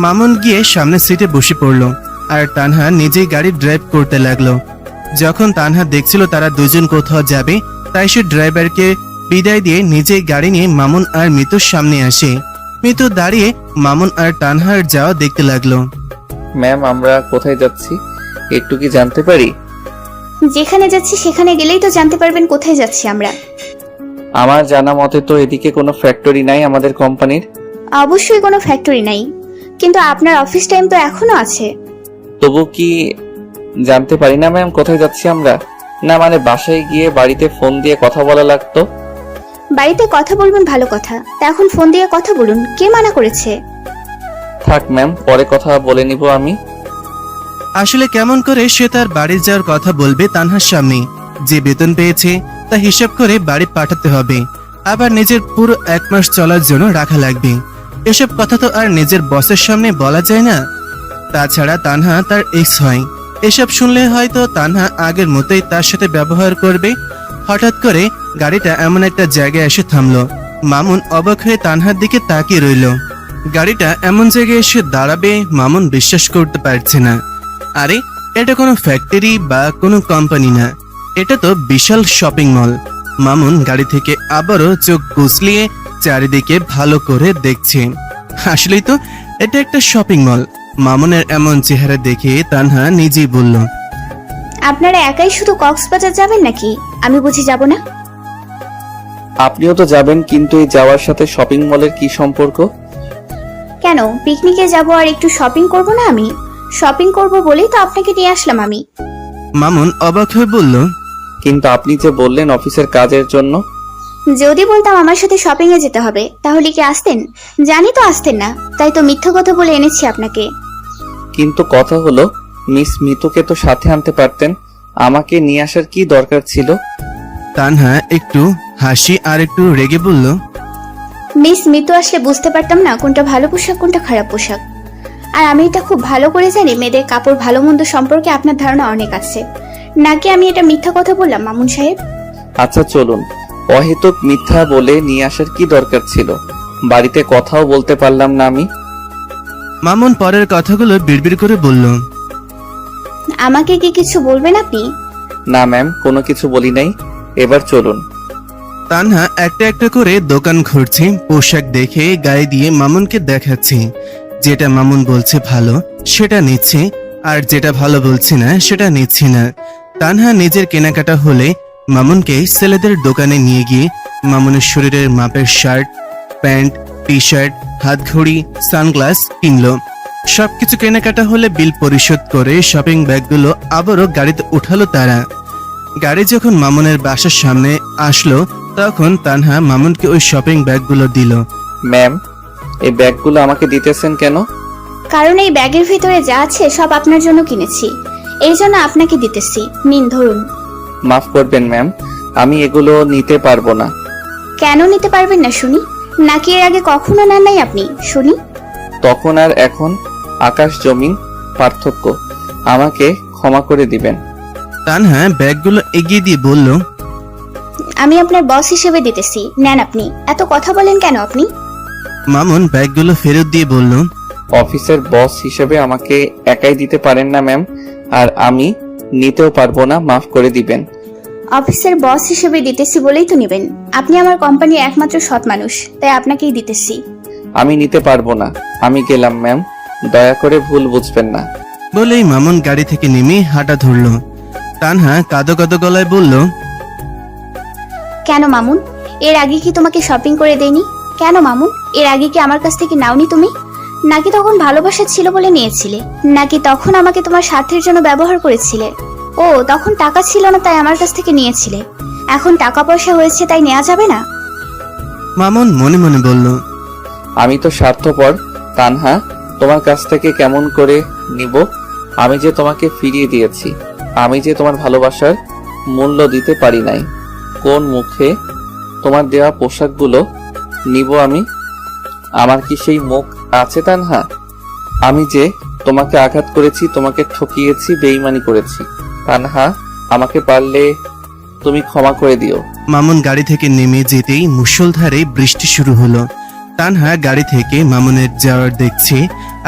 মামুন গিয়ে সামনের সিটে বসে পড়ল। আর তানহা নিজেই গাড়ি ড্রাইভ করতে লাগলো। যখন তানহা দেখছিল তারা দুজন কোথাও যাবে, তাই সে ড্রাইভারকে বিদায় দিয়ে নিজেই গাড়ি নিয়ে মামুন আর মিতুর সামনে আসে। মিতু দাঁড়িয়ে মামুন আর তানহার যাওয়া দেখতে লাগলো। ম্যাম, আমরা কোথায় যাচ্ছি একটু কি জানতে পারি? যেখানে যাচ্ছি সেখানে গেলেই তো জানতে পারবেন কোথায় যাচ্ছি আমরা। আমার জানা মতে তো এদিকে কোনো ফ্যাক্টরি নাই আমাদের কোম্পানির। অবশ্যই কোনো ফ্যাক্টরি নাই, কিন্তু আপনার অফিস টাইম তো এখনো আছে। তবু কি জানতে পারি না ম্যাম কোথায় যাচ্ছি আমরা? না মানে বাসায় গিয়ে বাড়িতে ফোন দিয়ে কথা বলা লাগতো। বাড়িতে কথা বলবেন ভালো কথা, তা এখন ফোন দিয়ে কথা বলুন, কে মানা করেছে? থাক ম্যাম, পরে কথা বলে নিব আমি। আসলে কেমন করে সে তার বাড়ি যাওয়ার কথা বলবে তানহার সামনে? যে বেতন পেয়েছে তা হিসাব করে বাড়ি পাঠাতে হবে, আবার নিজের পুরো 1 মাস চলার জন্য রাখা লাগবে। এসব কথা তো আর নিজের বসের সামনে বলা যায় না। তাছাড়া তানহা তার এক্স হয়, এসব শুনলে হয়তো তানহা আগের মতোই তার সাথে ব্যবহার করবে। হঠাৎ করে গাড়িটা এমন একটা জায়গায় এসে থামলো। মামুন অবাক হয়ে তানহার দিকে তাকিয়ে রইল। গাড়িটা এমন জায়গায় এসে দাঁড়াবে মামুন বিশ্বাস করতে পারছে না। আরে এটা কোনো ফ্যাক্টরি বা কোনো কোম্পানি না, এটা তো বিশাল শপিং মল। মামুন গাড়ি থেকে আবারও চোখ কুচলিয়ে চারিদিকে ভালো করে দেখছে। আসলেই তো এটা একটা শপিং মল। মামুনের এমন চেহারা দেখে তানহা নিজেই বলল, আপনারা একাই শুধু কক্সবাজার যাবেন নাকি? আমি বুঝি যাব না? আপনিও তো যাবেন, কিন্তু এই যাওয়ার সাথে শপিং মলের কি সম্পর্ক? কেন, পিকনিকে যাব আর একটু শপিং করব না? আমি শপিং করব বলেই তো আপনাকে নিয়ে আসলাম আমি। মামুন অবাক হয়ে বলল, কিন্তু আপনি যে বললেন অফিসের কাজের জন্য। যদি বলতাম আমার সাথে শপিং এ যেতে হবে, তাহলে কি আসতেন? জানি তো আসতেন না, তাই তো মিথ্যা কথা বলে এনেছি আপনাকে। কিন্তু কথা হলো, মিস মিতুকে তো সাথে আনতে পারতেন, আমাকে নিয়ে আসার কি দরকার ছিল? তানহা একটু হাসি আর একটু রেগে বলল, মিস মিতু আসলে বুঝতে পারতাম না কোনটা ভালো পোশাক কোনটা খারাপ পোশাক। আর আমি এটা খুব ভালো করে জানি, মেয়েদের কাপড় ভালো মন্দ সম্পর্কে আপনার ধারণা অনেক আছে। নাকি আমি এটা মিথ্যা কথা বললাম মামুন সাহেব? আচ্ছা চলুন, অহেতুক মিথ্যা বলে নিয়ে আসার কি দরকার ছিল? বাড়িতে কথাও বলতে পারলাম না আমি। মামুন পরের কথাগুলো বিড়বিড় করে বলল, আমাকে কি কিছু বলবেন আপনি? না ম্যাম, কোনো কিছু বলি নাই। এবার চলুন। তানহা একটা একটা করে দোকান ঘুরছে, পোশাক দেখে গায়ে দিয়ে মামুনকে দেখাচ্ছে। যেটা মামুন বলছে ভালো সেটা নিচ্ছে, আর যেটা ভালো বলছে না সেটা নিচ্ছে না। তানহা নিজের কেনাকাটা হলে মামুনকে ছেলেদের দোকানে নিয়ে গিয়ে মামুনের শরীরের মাপের শার্ট, প্যান্ট, টি শার্ট, হাতঘড়ি, সানগ্লাস কিনলো। সবকিছু কেনাকাটা হলে বিল পরিশোধ করে শপিং ব্যাগগুলো আবারও গাড়িতে উঠালো তারা। গাড়ি যখন মামুনের বাসার সামনে আসলো তখন তানহা মামুনকে ওই শপিং ব্যাগগুলো দিল। ম্যাম, এই ব্যাগগুলো আমাকে দিতেছেন কেন? কারণ এই ব্যাগের ভিতরে যা আছে সব আপনার জন্য কিনেছি, এই জন্য আপনাকে দিতেছি। নিন ধরুন। মাফ করবেন ম্যাম, আমি এগুলো নিতে পারবো না। কেন নিতে পারবেন না শুনি? নাকি এর আগে কখনো নেন নাই আপনি? শুনি। তখন আর এখন আকাশ জমিন পার্থক্য, আমাকে ক্ষমা করে দিবেন। তানহা ব্যাগগুলো এগিয়ে দিয়ে বলল, আমি আপনার বস হিসেবে দিতেছি, নেন আপনি। এত কথা বলেন কেন আপনি? মামুন ব্যাগগুলো ফেরত দিয়ে বলল, অফিসের বস হিসেবে আমাকে একাই দিতে পারেন না ম্যাম, আর আমি নিতেও পারবো না, মাফ করে দিবেন। অফিসের বস হিসেবে দিতেছি বলেই তো নেবেন। আপনি আমার কোম্পানির একমাত্র সৎ মানুষ, তাই আপনাকেই দিতেছি। আমি নিতে পারবো না, আমি গেলাম ম্যাম, দয়া করে ভুল বুঝবেন না। বলেই মামুন গাড়ি থেকে নেমে হাঁটা ধরল। তানহা কাঁদো কাঁদো গলায় বলল, কেন মামুন, এর আগে কি তোমাকে শপিং করে দেইনি? কেন মামুন, এর আগে কি আমার কাছ থেকে নাওনি তুমি? নাকি তখন ভালোবাসা ছিল বলে নিয়েছিলে? নাকি তখন আমাকে তোমার স্বার্থের জন্য ব্যবহার করেছিলে? ও, তখন টাকা ছিল না তাই আমার কাছ থেকে নিয়েছিলে। এখন টাকা পয়সা হয়েছে তাই নেওয়া যাবে না? মামুন মনে মনে বলল, আমি তো স্বার্থপর তানহা, তোমার কাছ থেকে কেমন করে নিব? আমি যে তোমাকে ফিরিয়ে দিয়েছি, আমি যে তোমার ভালোবাসার মূল্য দিতে পারি নাই, কোন মুখে তোমার দেওয়া পোশাকগুলো নিব আমি? আমার কি সেই মুখ আছে তানহা? আমি যে তোমাকে আঘাত করেছি, তোমাকে ঠকিয়েছি, বেইমানি করেছি তানহা, আমাকে পারলে তুমি ক্ষমা করে দিও। মামুন গাড়ি থেকে নেমে যেতেই মুষলধারে বৃষ্টি শুরু হলো। তানহা গাড়ি থেকে মামুনের যাওয়ার দেখছে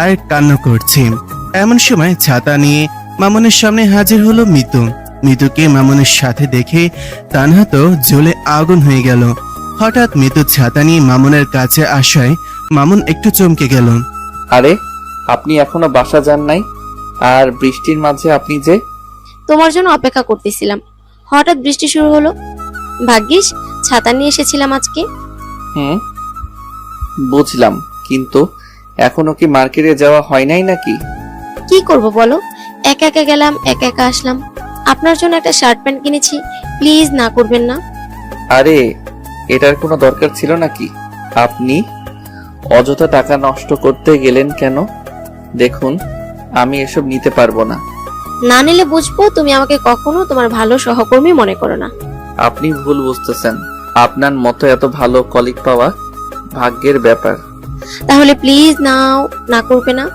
আর কান্না করছে। এমন সময় ছাতা নিয়ে মামুনের সামনে হাজির হলো মিতু। মিতুকে মামুনের সাথে দেখে তানহা তো জ্বলে আগুন হয়ে গেল। হঠাৎ মিতু ছাতা নিয়ে মামুনের কাছে আসায় মামুন একটু চমকে গেল। আরে, আপনি এখনো বাসা যান নাই? আর বৃষ্টির মাঝে আপনি যে? তোমার জন্য অপেক্ষা করতেছিলাম। হঠাৎ বৃষ্টি শুরু হলো। ভাগ্যিস ছাতা নিয়ে এসেছিলাম আজকে। হুম, বুঝলাম, কিন্তু এখনো কি মার্কেটে যাওয়া হয় নাই নাকি? কি করব বলো, একা একা গেলাম, একা একা আসলাম। আপনার জন্য একটা শার্ট প্যান্ট কিনেছি, প্লিজ না করবেন না। আরে, এটার কোনো দরকার ছিল নাকি? আপনি অযথা টাকা নষ্ট করতে গেলেন কেন? দেখুন, আমি এসব নিতে পারবো না। না নিলে বুঝবো তুমি আমাকে কখনো তোমার ভালো সহকর্মী মনে করো না। আপনি ভুল বুঝতেছেন। আপনার মতো এত ভালো কলিগ পাওয়া ভাগ্যের ব্যাপার। তাহলে প্লিজ নাও, না করবে না।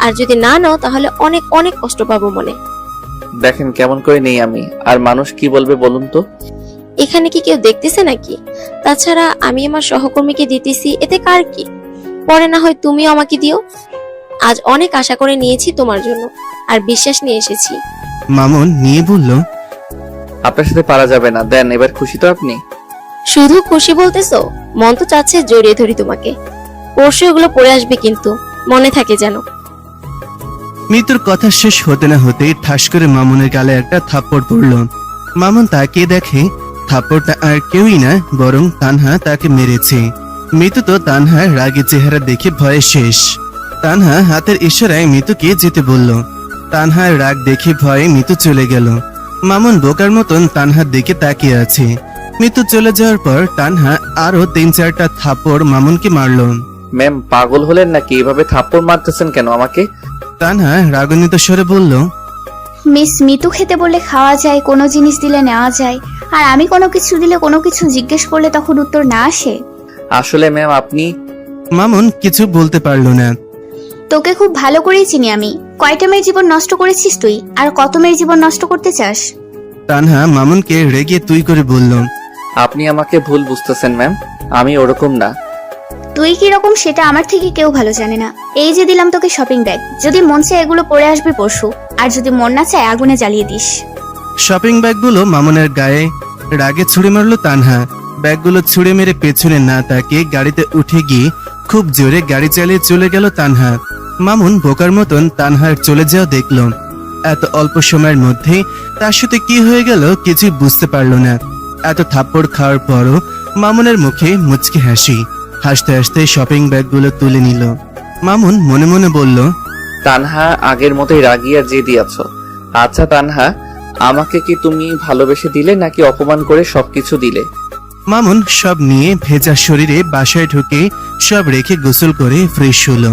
আর যদি না নাও তাহলে অনেক অনেক কষ্ট পাবো মনে। দেখেন কেমন করে নেই আমি, আর মানুষ কি বলবে বলুন তো? এখানে কি কেউ দেখতেছে নাকি? তাছাড়া আমি আমার সহকর্মীকে দিতেছি, এতে কার কি? পরে না হয় তুমিও আমাকে দিও। আজ অনেক আশা করে নিয়েছি তোমার জন্য, আর বিশ্বাস নিয়ে এসেছি। মামুন নিয়ে বলল, আপনার সাথে পারা যাবে না। দেন, এবার খুশি তো আপনি? শুধু খুশি বলতেছো? মন তো চাচ্ছে জড়িয়ে ধরি তোমাকে। পরশু এগুলো পরে আসবে কিন্তু, মনে থাকে যেন। মিতুর কথা শেষ হতে না হতেই ঠাস করে মামুনের গালে একটা থাপ্পড় পড়ল। মামুন তাকিয়ে দেখে থাপ্পড়টা আর কেউই না, বরং তানহা তাকে মেরেছে। মিতু তো তানহার রাগী চেহারা দেখে ভয়ে শেষ। তানহা হাতের ইশারায় মিতুকে যেতে বলল। তানহার রাগ দেখে ভয়ে মিতু চলে গেল। মামুন বোকার মতন তানহার দিকে তাকিয়ে আছে। মিতু চলে যাওয়ার পর তানহা আরো 3-4টা থাপ্পড় মামুনকে মারল। ম্যাম, পাগল হলেন নাকি? এভাবে থাপ্পড় মারতেছেন কেন আমাকে? তানহা রাগান্বিত স্বরে বলল, মিস মিতু খেতে বললে খাওয়া যায়, কোনো জিনিস দিলে নেওয়া যায়, আর আমি কোনো কিছু দিলে কোনো কিছু জিজ্ঞেস করলে তখন উত্তর না আসে। আসলে ম্যাম, আপনি... মামুন কিছু বলতে পারল না। তোকে খুব ভালো করেই চিনি আমি। কয়টা মেয়ের জীবন নষ্ট করেছিস তুই, আর কত মেয়ের জীবন নষ্ট করতে চাস? তানহা মামুনকে রেগে তুই করে বলল, আপনি আমাকে ভুল বুঝতেছেন ম্যাম, আমি ওরকম না। তুই কি রকম সেটা আমার থেকে কেউ ভালো জানে না। এই যে দিলাম তোকে শপিং ব্যাগ, যদি মন চায় এগুলো পরে আসবি পরশু, আর যদি মন না চায় আগুনে জ্বালিয়ে দিস। শপিং ব্যাগগুলো মামুনের গায়ে রাগে ছুড়ে মারলো তানহা। ব্যাগগুলো ছুড়ে মেরে পেছনে না তাকিয়ে গাড়িতে উঠে গিয়ে খুব জোরে গাড়ি চালিয়ে চলে গেল তানহা। মামুন বোকার মতন তানহার চলে যাওয়া দেখলো। এত অল্প সময়ের মধ্যে তার সাথে কি হয়ে গেল কিছুই বুঝতে পারলো না। এত থাপ্পড় খাওয়ার পরও মামুনের মুখে মুচকি হাসি। হাসতে হাসতে শপিং ব্যাগগুলো তুলে নিল। মামুন মনে মনে বলল, তানহা আগের মতোই রাগি আর জেদি আছো। আচ্ছা তানহা, আমাকে কি তুমি ভালোবেসে দিলে নাকি অপমান করে সবকিছু দিলে? মামুন সব নিয়ে ভেজা শরীরে বাসায় ঢুকে সব রেখে গোসল করে ফ্রেশ হলো।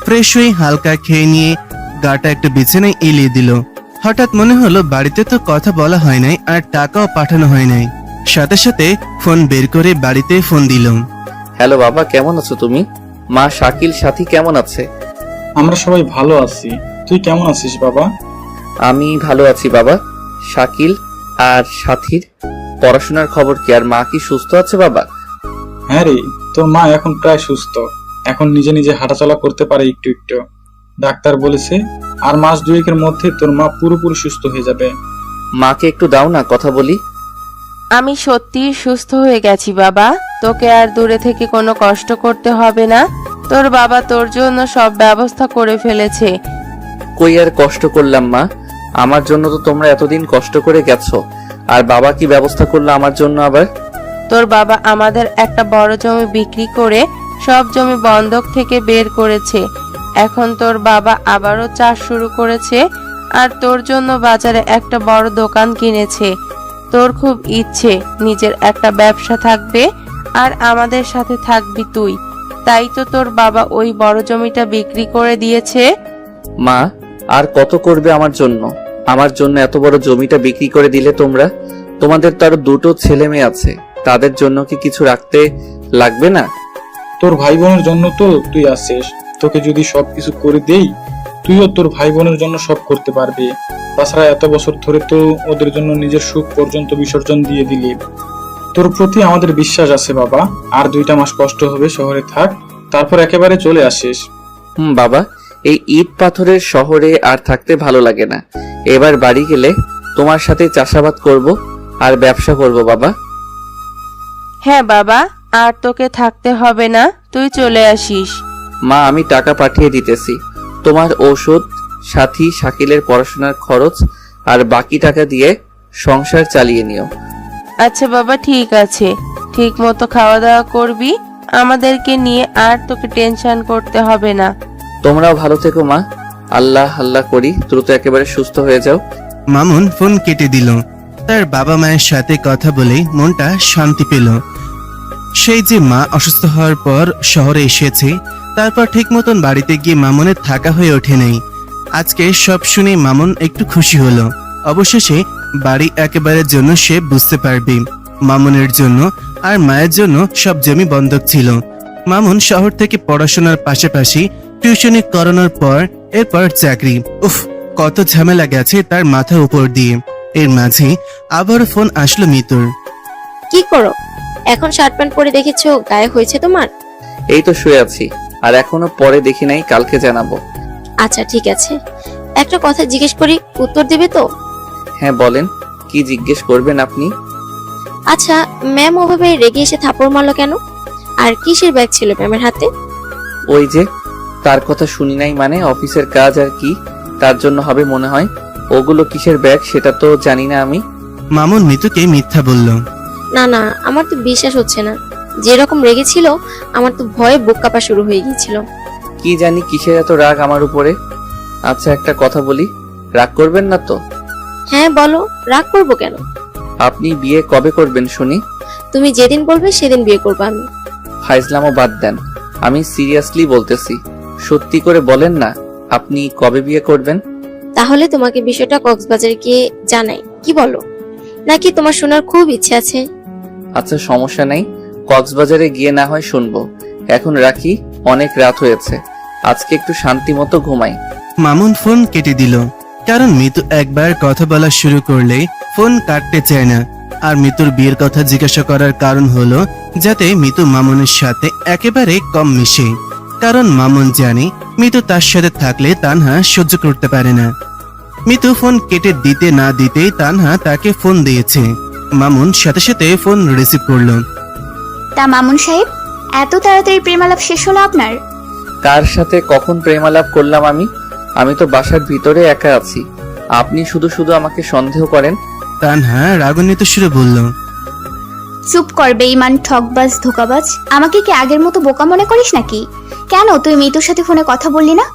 ফ্রেশ হয়ে হালকা খেয়ে নিয়ে গাটা একটা বিছানায় এলিয়ে দিল। হঠাৎ মনে হলো বাড়িতে তো কথা বলা হয় নাই, আর টাকাও পাঠানো হয় নাই। সাথে সাথে ফোন বের করে বাড়িতে ফোন দিল। হ্যালো বাবা, কেমন আছো তুমি? মা, শাকিল, সাথী কেমন আছে? আমরা সবাই ভালো আছি। তুই কেমন আছিস বাবা? আমি ভালো আছি বাবা। শাকিল আর সাথীর পড়াশোনার খবর কি? আর মা কি সুস্থ আছে বাবা? হ্যাঁ রে, তোর মা এখন প্রায় সুস্থ। এখন নিজে নিজে হাঁটাচলা করতে পারে একটু একটু। ডাক্তার বলেছে আর মাস 2-এর মধ্যে তোর মা পুরোপুরি সুস্থ হয়ে যাবে। মাকে একটু দাও না, কথা বলি। আমি সত্যি সুস্থ হয়ে গেছি বাবা। তোকে আর দূরে থেকে কোনো কষ্ট করতে হবে না। তোর বাবা তোর জন্য সব ব্যবস্থা করে ফেলেছে। কই আর কষ্ট করলাম মা? আমার জন্য তো তোমরা এতদিন কষ্ট করে গেছো, আর বাবা কি ব্যবস্থা করলো আমার জন্য আবার? তোর বাবা আমাদের একটা বড় জমি বিক্রি করে সব জমি বন্ধক থেকে বের করেছে। এখন তোর বাবা আবারও চাষ শুরু করেছে, আর তোর জন্য বাজারে একটা বড় দোকান কিনেছে। তোর খুব ইচ্ছে নিজের একটা ব্যবসা থাকবে, আর আমাদের সাথে থাকবি তুই। তাই তো তোর বাবা ওই বড় জমিটা বিক্রি করে দিয়েছে। মা, আর কত করবে আমার জন্য? আমার জন্য এত বড় জমিটা বিক্রি করে দিলে তোমরা? তোমাদের তো আরো 2টো ছেলে মেয়ে আছে, তাদের জন্য কি কিছু রাখতে লাগবে না? তোর ভাই বোনের জন্য তো তুই আসিস। তোকে যদি সবকিছু করে দেই, তুইও তোর ভাই বোনের জন্য সব করতে পারবি। তাছাড়া এত বছর ধরে তো ওদের জন্য নিজের সুখ পর্যন্ত বিসর্জন দিয়ে দিলি। তোর প্রতি আমাদের বিশ্বাস আছে বাবা। আর 2টা মাস কষ্ট হবে, শহরে থাক, তারপর একেবারে চলে আসিস। বাবা, এই ইট পাথরের শহরে আর থাকতে ভালো লাগে না। এবার বাড়ি গেলে তোমার সাথে চাষাবাদ করব আর ব্যবসা করব বাবা। হ্যাঁ বাবা, আর তোকে থাকতে হবে না, তুই চলে আসিস। মা, আমি টাকা পাঠিয়ে দিতেছি। তোমার ঔষধ, সাথী, শাকিলের পড়াশোনার খরচ আর বাকি টাকা দিয়ে সংসার চালিয়ে নিও। আচ্ছা বাবা, ঠিক আছে, ঠিক মতো খাওয়া দাওয়া করবি, আমাদেরকে নিয়ে আর তোকে টেনশন করতে হবে না। তোমরাও ভালো থেকো মা। আল্লাহ আল্লাহ করি দ্রুত একেবারে সুস্থ হয়ে যাও। মামুন ফোন কেটে দিল। তার বাবা মায়ের সাথে কথা বলে মনটা শান্তি পেল। সেই যে মা অসুস্থ হওয়ার পর শহরে এসেছে, তারপর ঠিক মতন বাড়িতে গিয়ে মামুনের থাকা হয়ে ওঠে নাই। আজকে সব শুনে মামুন একটু খুশি হলো। অবশেষে বাড়ি একেবারের জন্য সে বুঝতে পারবে। মামুনের জন্য আর মায়ের জন্য সব জমি বন্ধক ছিল। মামুন শহর থেকে পড়াশোনার পাশাপাশি টিউশনি করানোর পর এরপর চাকরি। উফ, কত ঝামেলা গেছে তার মাথার উপর দিয়ে। এর মাঝে আবার ফোন আসলো মিতুর। কি করো এখন? শার্ট প্যান্ট পরে দেখেছো, গায়ে হয়েছে তোমার? এই তো শুয়ে আছি, আর এখনো পরে দেখি নাই, কালকে জানাবো। আচ্ছা ঠিক আছে, একটা কথা জিজ্ঞেস করি, উত্তর দেবে তো? হ্যাঁ বলেন, কি জিজ্ঞেস করবেন আপনি? আচ্ছা, ম্যাম ওভাবে রেগে এসে থাপড় মারলো কেন? আর কিসের ব্যাগ ছিল ম্যামের হাতে? ওই যে, তার কথা শুনি নাই মানে? অফিসের কাজ আর কি, তার জন্য হবে মনে হয়। ওগুলো কিসের ব্যাগ সেটা তো জানি না আমি। মামুন মিতুকে মিথ্যা বলল। না না, আমার তো বিশ্বাস হচ্ছে না। যেরকম রেগেছিল, আমার তো ভয়ে বুক কাঁপা শুরু হয়ে গিয়েছিল। কি জানি কিসের এত রাগ আমার উপরে। আচ্ছা একটা কথা বলি, রাগ করবেন না তো? হ্যাঁ বলো, রাগ করবো কেন? আপনি বিয়ে কবে করবেন শুনি? তুমি যেদিন বলবে সেদিন বিয়ে করবো আমি। ফাইজলামও বাদ দেন, আমি সিরিয়াসলি বলতেছি। সত্যি করে বলেন না, আপনি কবে বিয়ে করবেন? তাহলে তোমাকে বিষয়টা কক্সবাজারে গিয়ে জানাই, কি বলো? নাকি তোমার শোনার খুব ইচ্ছে আছে? আচ্ছা সমস্যা নাই, কক্সবাজারে গিয়ে না হয় শুনবো। এখন রাখি, অনেক রাত হয়েছে, আজকে একটু শান্তি মতো ঘুমাই। মামুন ফোন কেটে দিল, কারণ মিতু একবার কথা বলা শুরু করলে ফোন কাটতে চায় না। আর মিতুর বিয়ের কথা জিজ্ঞাসা করার কারণ হলো যাতে মিতু মামুনের সাথে একেবারে কম মিশে। কারণ মামুন জানে মিতু তার সাথে থাকলে তানহা সহ্য করতে পারে না। মিতু ফোন কেটে দিতে না দিতেই তানহা তাকে ফোন দিয়েছে। মামুন সাথে সাথে ফোন রিসিভ করলো। তা মামুন সাহেব, এত তাড়াতাড়ি প্রেমালাপ শেষ হলো আপনার? কার সাথে কখন প্রেমালাপ করলাম আমি? আমি তো বাসার ভিতরে একা আছি, আপনি শুধু শুধু আমাকে সন্দেহ করেন। তানহা রাগান্বিত সুরে বলল। চুপ কর বেঈমান, ঠকবাজ, ধোকাবাজ। আমাকে কি আগের মতো বোকা মনে করিস নাকি? কেন তুই মিতুর সাথে ফোনে কথা বললি না?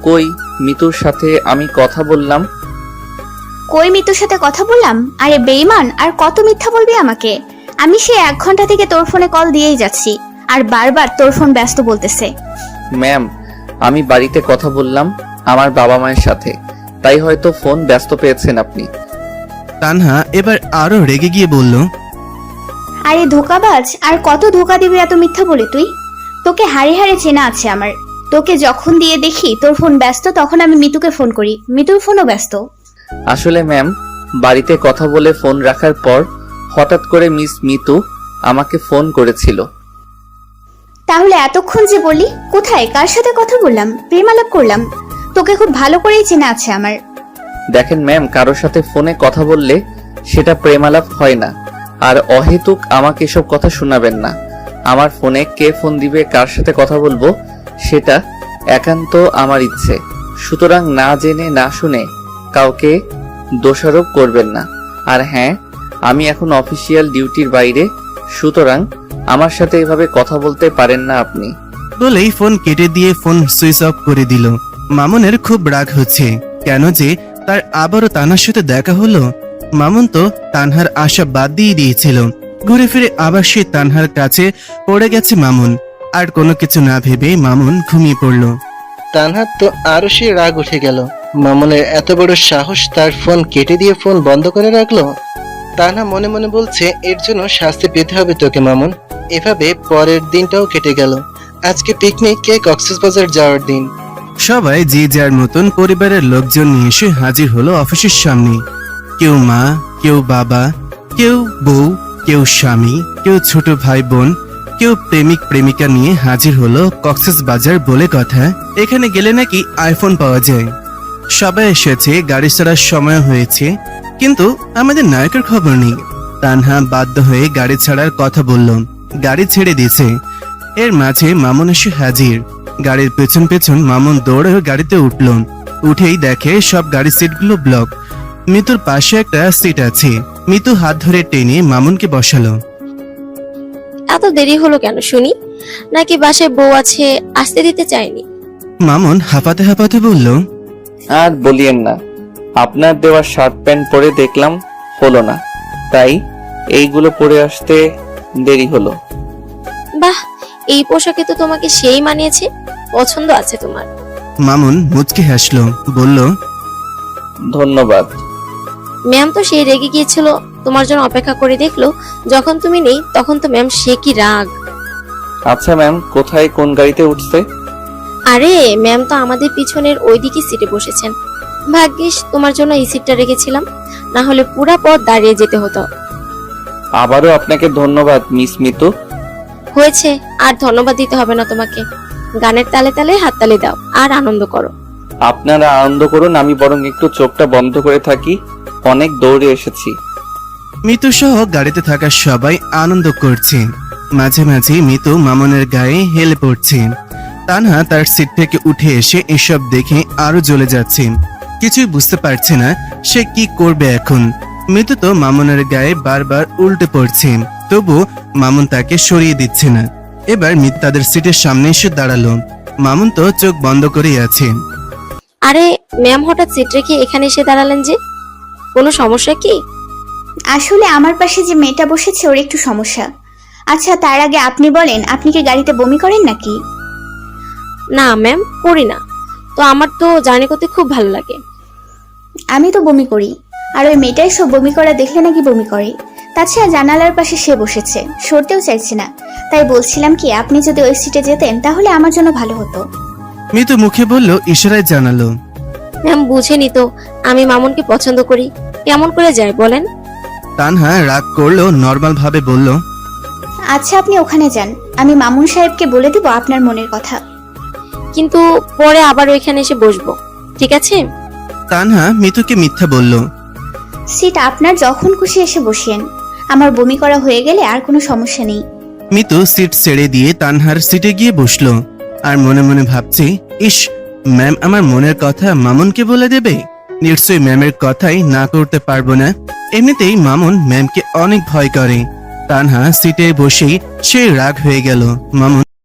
কই মিতুর সাথে আমি কথা বললাম? কই মিতুর সাথে কথা বললাম? আরে বেঈমান, আর কত মিথ্যা বলবি আমাকে? আমি সে 1 ঘন্টা থেকে তোর ফোনে কল দিয়েই যাচ্ছি, আর বারবার তোর ফোন ব্যস্ত বলতেছে। ম্যাম, আমি বাড়িতে কথা বললাম আমার বাবা মায়ের সাথে, তাই হয়তো ফোন ব্যস্ত পেয়েছেন আপনি। তানহা এবার আরো রেগে গিয়ে বলল। আরে ধোকাবাজ, আর কত ধোকা দিবি এত মিথ্যা বলে তুই? তোকে হাড়ে হাড়ে চেনা আছে আমার। তোকে যখন দিয়ে দেখি তোর ফোন ব্যস্ত, তখন আমি মিতুকে ফোন করি, মিতুর ফোনও ব্যস্ত। আসলে ম্যাম, বাড়িতে কথা বলে ফোন রাখার পর হঠাৎ করে মিস মিতু আমাকে ফোন করেছিল। তাহলে এতক্ষণ যে বললি, কোথায় কার সাথে কথা বললাম, প্রেমালাপ করলাম? তোকে খুব ভালো করেই চেনা আছে আমার। দেখেন ম্যাম, কারোর সাথে ফোনে কথা বললে সেটা প্রেমালাপ হয় না। আর অহেতুক আমাকে এসব কথা শোনাবেন না। আমার ফোনে কে ফোন দিবে, কার সাথে কথা বলবো, সেটা একান্ত আমার ইচ্ছে। সুতরাং না জেনে না শুনে কাউকে দোষারোপ করবেন না। আর হ্যাঁ, আমি এখন অফিসিয়াল ডিউটির বাইরে, সুতরাং আমার সাথে এভাবে কথা বলতে পারেন না আপনি। বলেই ফোন কেটে দিয়ে ফোন সুইচ অফ করে দিল। মামুনের খুব রাগ হচ্ছে, কেন যে তার আবারও তানহার সাথে দেখা হলো। মামুন তো তানহার আশা বাদ দিয়ে দিয়েছিল। ঘুরে ফিরে আবার সে তানহার কাছে পড়ে গেছে মামুন। আর কোনো কিছু না ভেবে মামুন ঘুমিয়ে পড়ল। তানহার তো আরো সে রাগ উঠে গেল। মামুনের এত বড় সাহস, তার ফোন কেটে দিয়ে ফোন বন্ধ করে রাখলো। তানহা মনে মনে বলছে, এর জন্য শাস্তি পেতে হবে তোকে মামুন। এভাবে পরের দিনটাও কেটে গেল। আজকে পিকনিকে কক্সবাজার যাওয়ার দিন। সবাই যে যার মতন পরিবারের লোকজন নিয়ে এসে হাজির হলো অফিসের সামনে। কেউ মা, কেউ বাবা, কেউ বউ, কেউ স্বামী, কেউ ছোট ভাই বোন, কেউ প্রেমিক প্রেমিকা নিয়ে হাজির হলো কক্সবাজার বলে কথা। এখানে গেলে নাকি আইফোন পাওয়া যায়। সবাই এসেছে, গাড়ি ছাড়ার সময় হয়েছে, কিন্তু আমাদের নায়কের খবর নেই। তানহা বাধ্য হয়ে গাড়ি ছাড়ার কথা বলল। গাড়ি ছেড়ে দিয়েছে। এর মাঝে মামুন এসে হাজির। গাড়ির পেছন পেছন মামুন দৌড়ে গাড়িতে উঠল। উঠেই দেখে সব গাড়ির সিটগুলো ব্লক। মিতুর পাশে একটা সিট আছে। মিতু হাত ধরে টেনে মামুনকে বসালো। এত দেরি হলো কেন শুনি? নাকি বাসায় বউ আছে, আসতে দিতে চাইনি? মামুন হাঁপাতে হাঁপাতে বলল, আর বলিয়েন না, আপনার দেওয়া শার্ট প্যান্ট পরে দেখলাম হলো না, তাই এইগুলো পরে আসতে দেরি হলো। বাহ, এই পোশাকে তো তোমাকে সেই মানিয়েছে, পছন্দ আছে তোমার। মামুন মুচকে হাসলো, বলল, ধন্যবাদ। ম্যাম তো সেই রেগে গিয়েছিল, তোমার জন্য অপেক্ষা করে দেখলো যখন তুমি নেই, তখন তো ম্যাম সে কি রাগ। আচ্ছা ম্যাম, কোথায় কোন গাড়িতে উঠছে? আরে ম্যাম তো আমাদের পিছনের ওইদিকে সিটে বসেছেন। ভাগ্যিস তোমার জন্য এই সিটটা রেখেছিলাম, না হলে পুরা পথ দাঁড়িয়ে যেতে হতো। আবারও আপনাকে ধন্যবাদ মিস মিতু। হয়েছে, আর ধন্যবাদ দিতে হবে না তোমাকে। গানের তালে তালে হাততালি দাও আর আনন্দ করো। আপনারা আনন্দ করুন, আমি বরং একটু চোখটা বন্ধ করে থাকি, অনেক দৌড়ে এসেছি। মিতু সহ গাড়িতে থাকা সবাই আনন্দ করছে। মাঝে মাঝে মিতু মামুনের গায়ে হেলে পড়ছে। তানহা তার সিট থেকে উঠে এসে এসব দেখে আরো জ্বলে যাচ্ছে। কিছুই বুঝতে পারছে না সে কি করবে এখন। মিতু তো মামুনের গায়ে বারবার উল্টে পড়ছে, তবু মামুন তাকে সরিয়ে দিচ্ছে না। এবার মিতু তাদের সিটের সামনে এসে দাঁড়ালো। মামুন তো চোখ বন্ধ করেই আছে। আরে ম্যাম হঠাৎ সিট রেখে এখানে এসে দাঁড়ালেন যে, কোনো সমস্যা কি? আসলে আমার পাশে যে মেয়েটা বসেছে ওর একটু সমস্যা। আচ্ছা তার আগে আপনি বলেন, আপনি কি গাড়িতে বমি করেন নাকি? না ম্যাম, করি না। তো আমার তো জার্নি করতে খুব ভালো লাগে। আমি তো বমি করি, আর ওই মেয়েটাই সব বমি করা দেখলে নাকি বমি করে। তাছাড়া জানালার পাশে সে বসেছে, সরতেও চাইছে না। তাই বলছিলাম কি, আপনি যদি ওই সিটে যেতেন তাহলে আমার জন্য ভালো হতো। মিতু মুখে বলল, ইশারায় জানালো। ম্যাম বুঝেনি তো, আমি মামুনকে পছন্দ করি। কেমন করে যায় বলেন? তানহা রাগ করলো, নর্মাল ভাবে বলল, আচ্ছা আপনি ওখানে যান, আমি মামুন সাহেবকে বলে দিব আপনার মনের কথা। কিন্তু পরে আবার ওইখানে এসে বসবো, ঠিক আছে? তানহা মিতুকে মিথ্যা বলল। সিট আপনার, যখন খুশি এসে বসেন। আমার বমি করা হয়ে গেলে আর কোনো সমস্যা নেই। মিতু সিট ছেড়ে দিয়ে তানহার সিটে গিয়ে বসলো। আর মনে মনে ভাবছে, ইস, ম্যাম আমার মনের কথা মামুনকে বলে দেবে। নিশ্চয়ই ম্যামের কথাই না করতে পারবো না। এমনিতেই মামুন ম্যামকে অনেক ভয় করে। তানহা সিটে বসেই সে রাগ হয়ে গেল। মামুন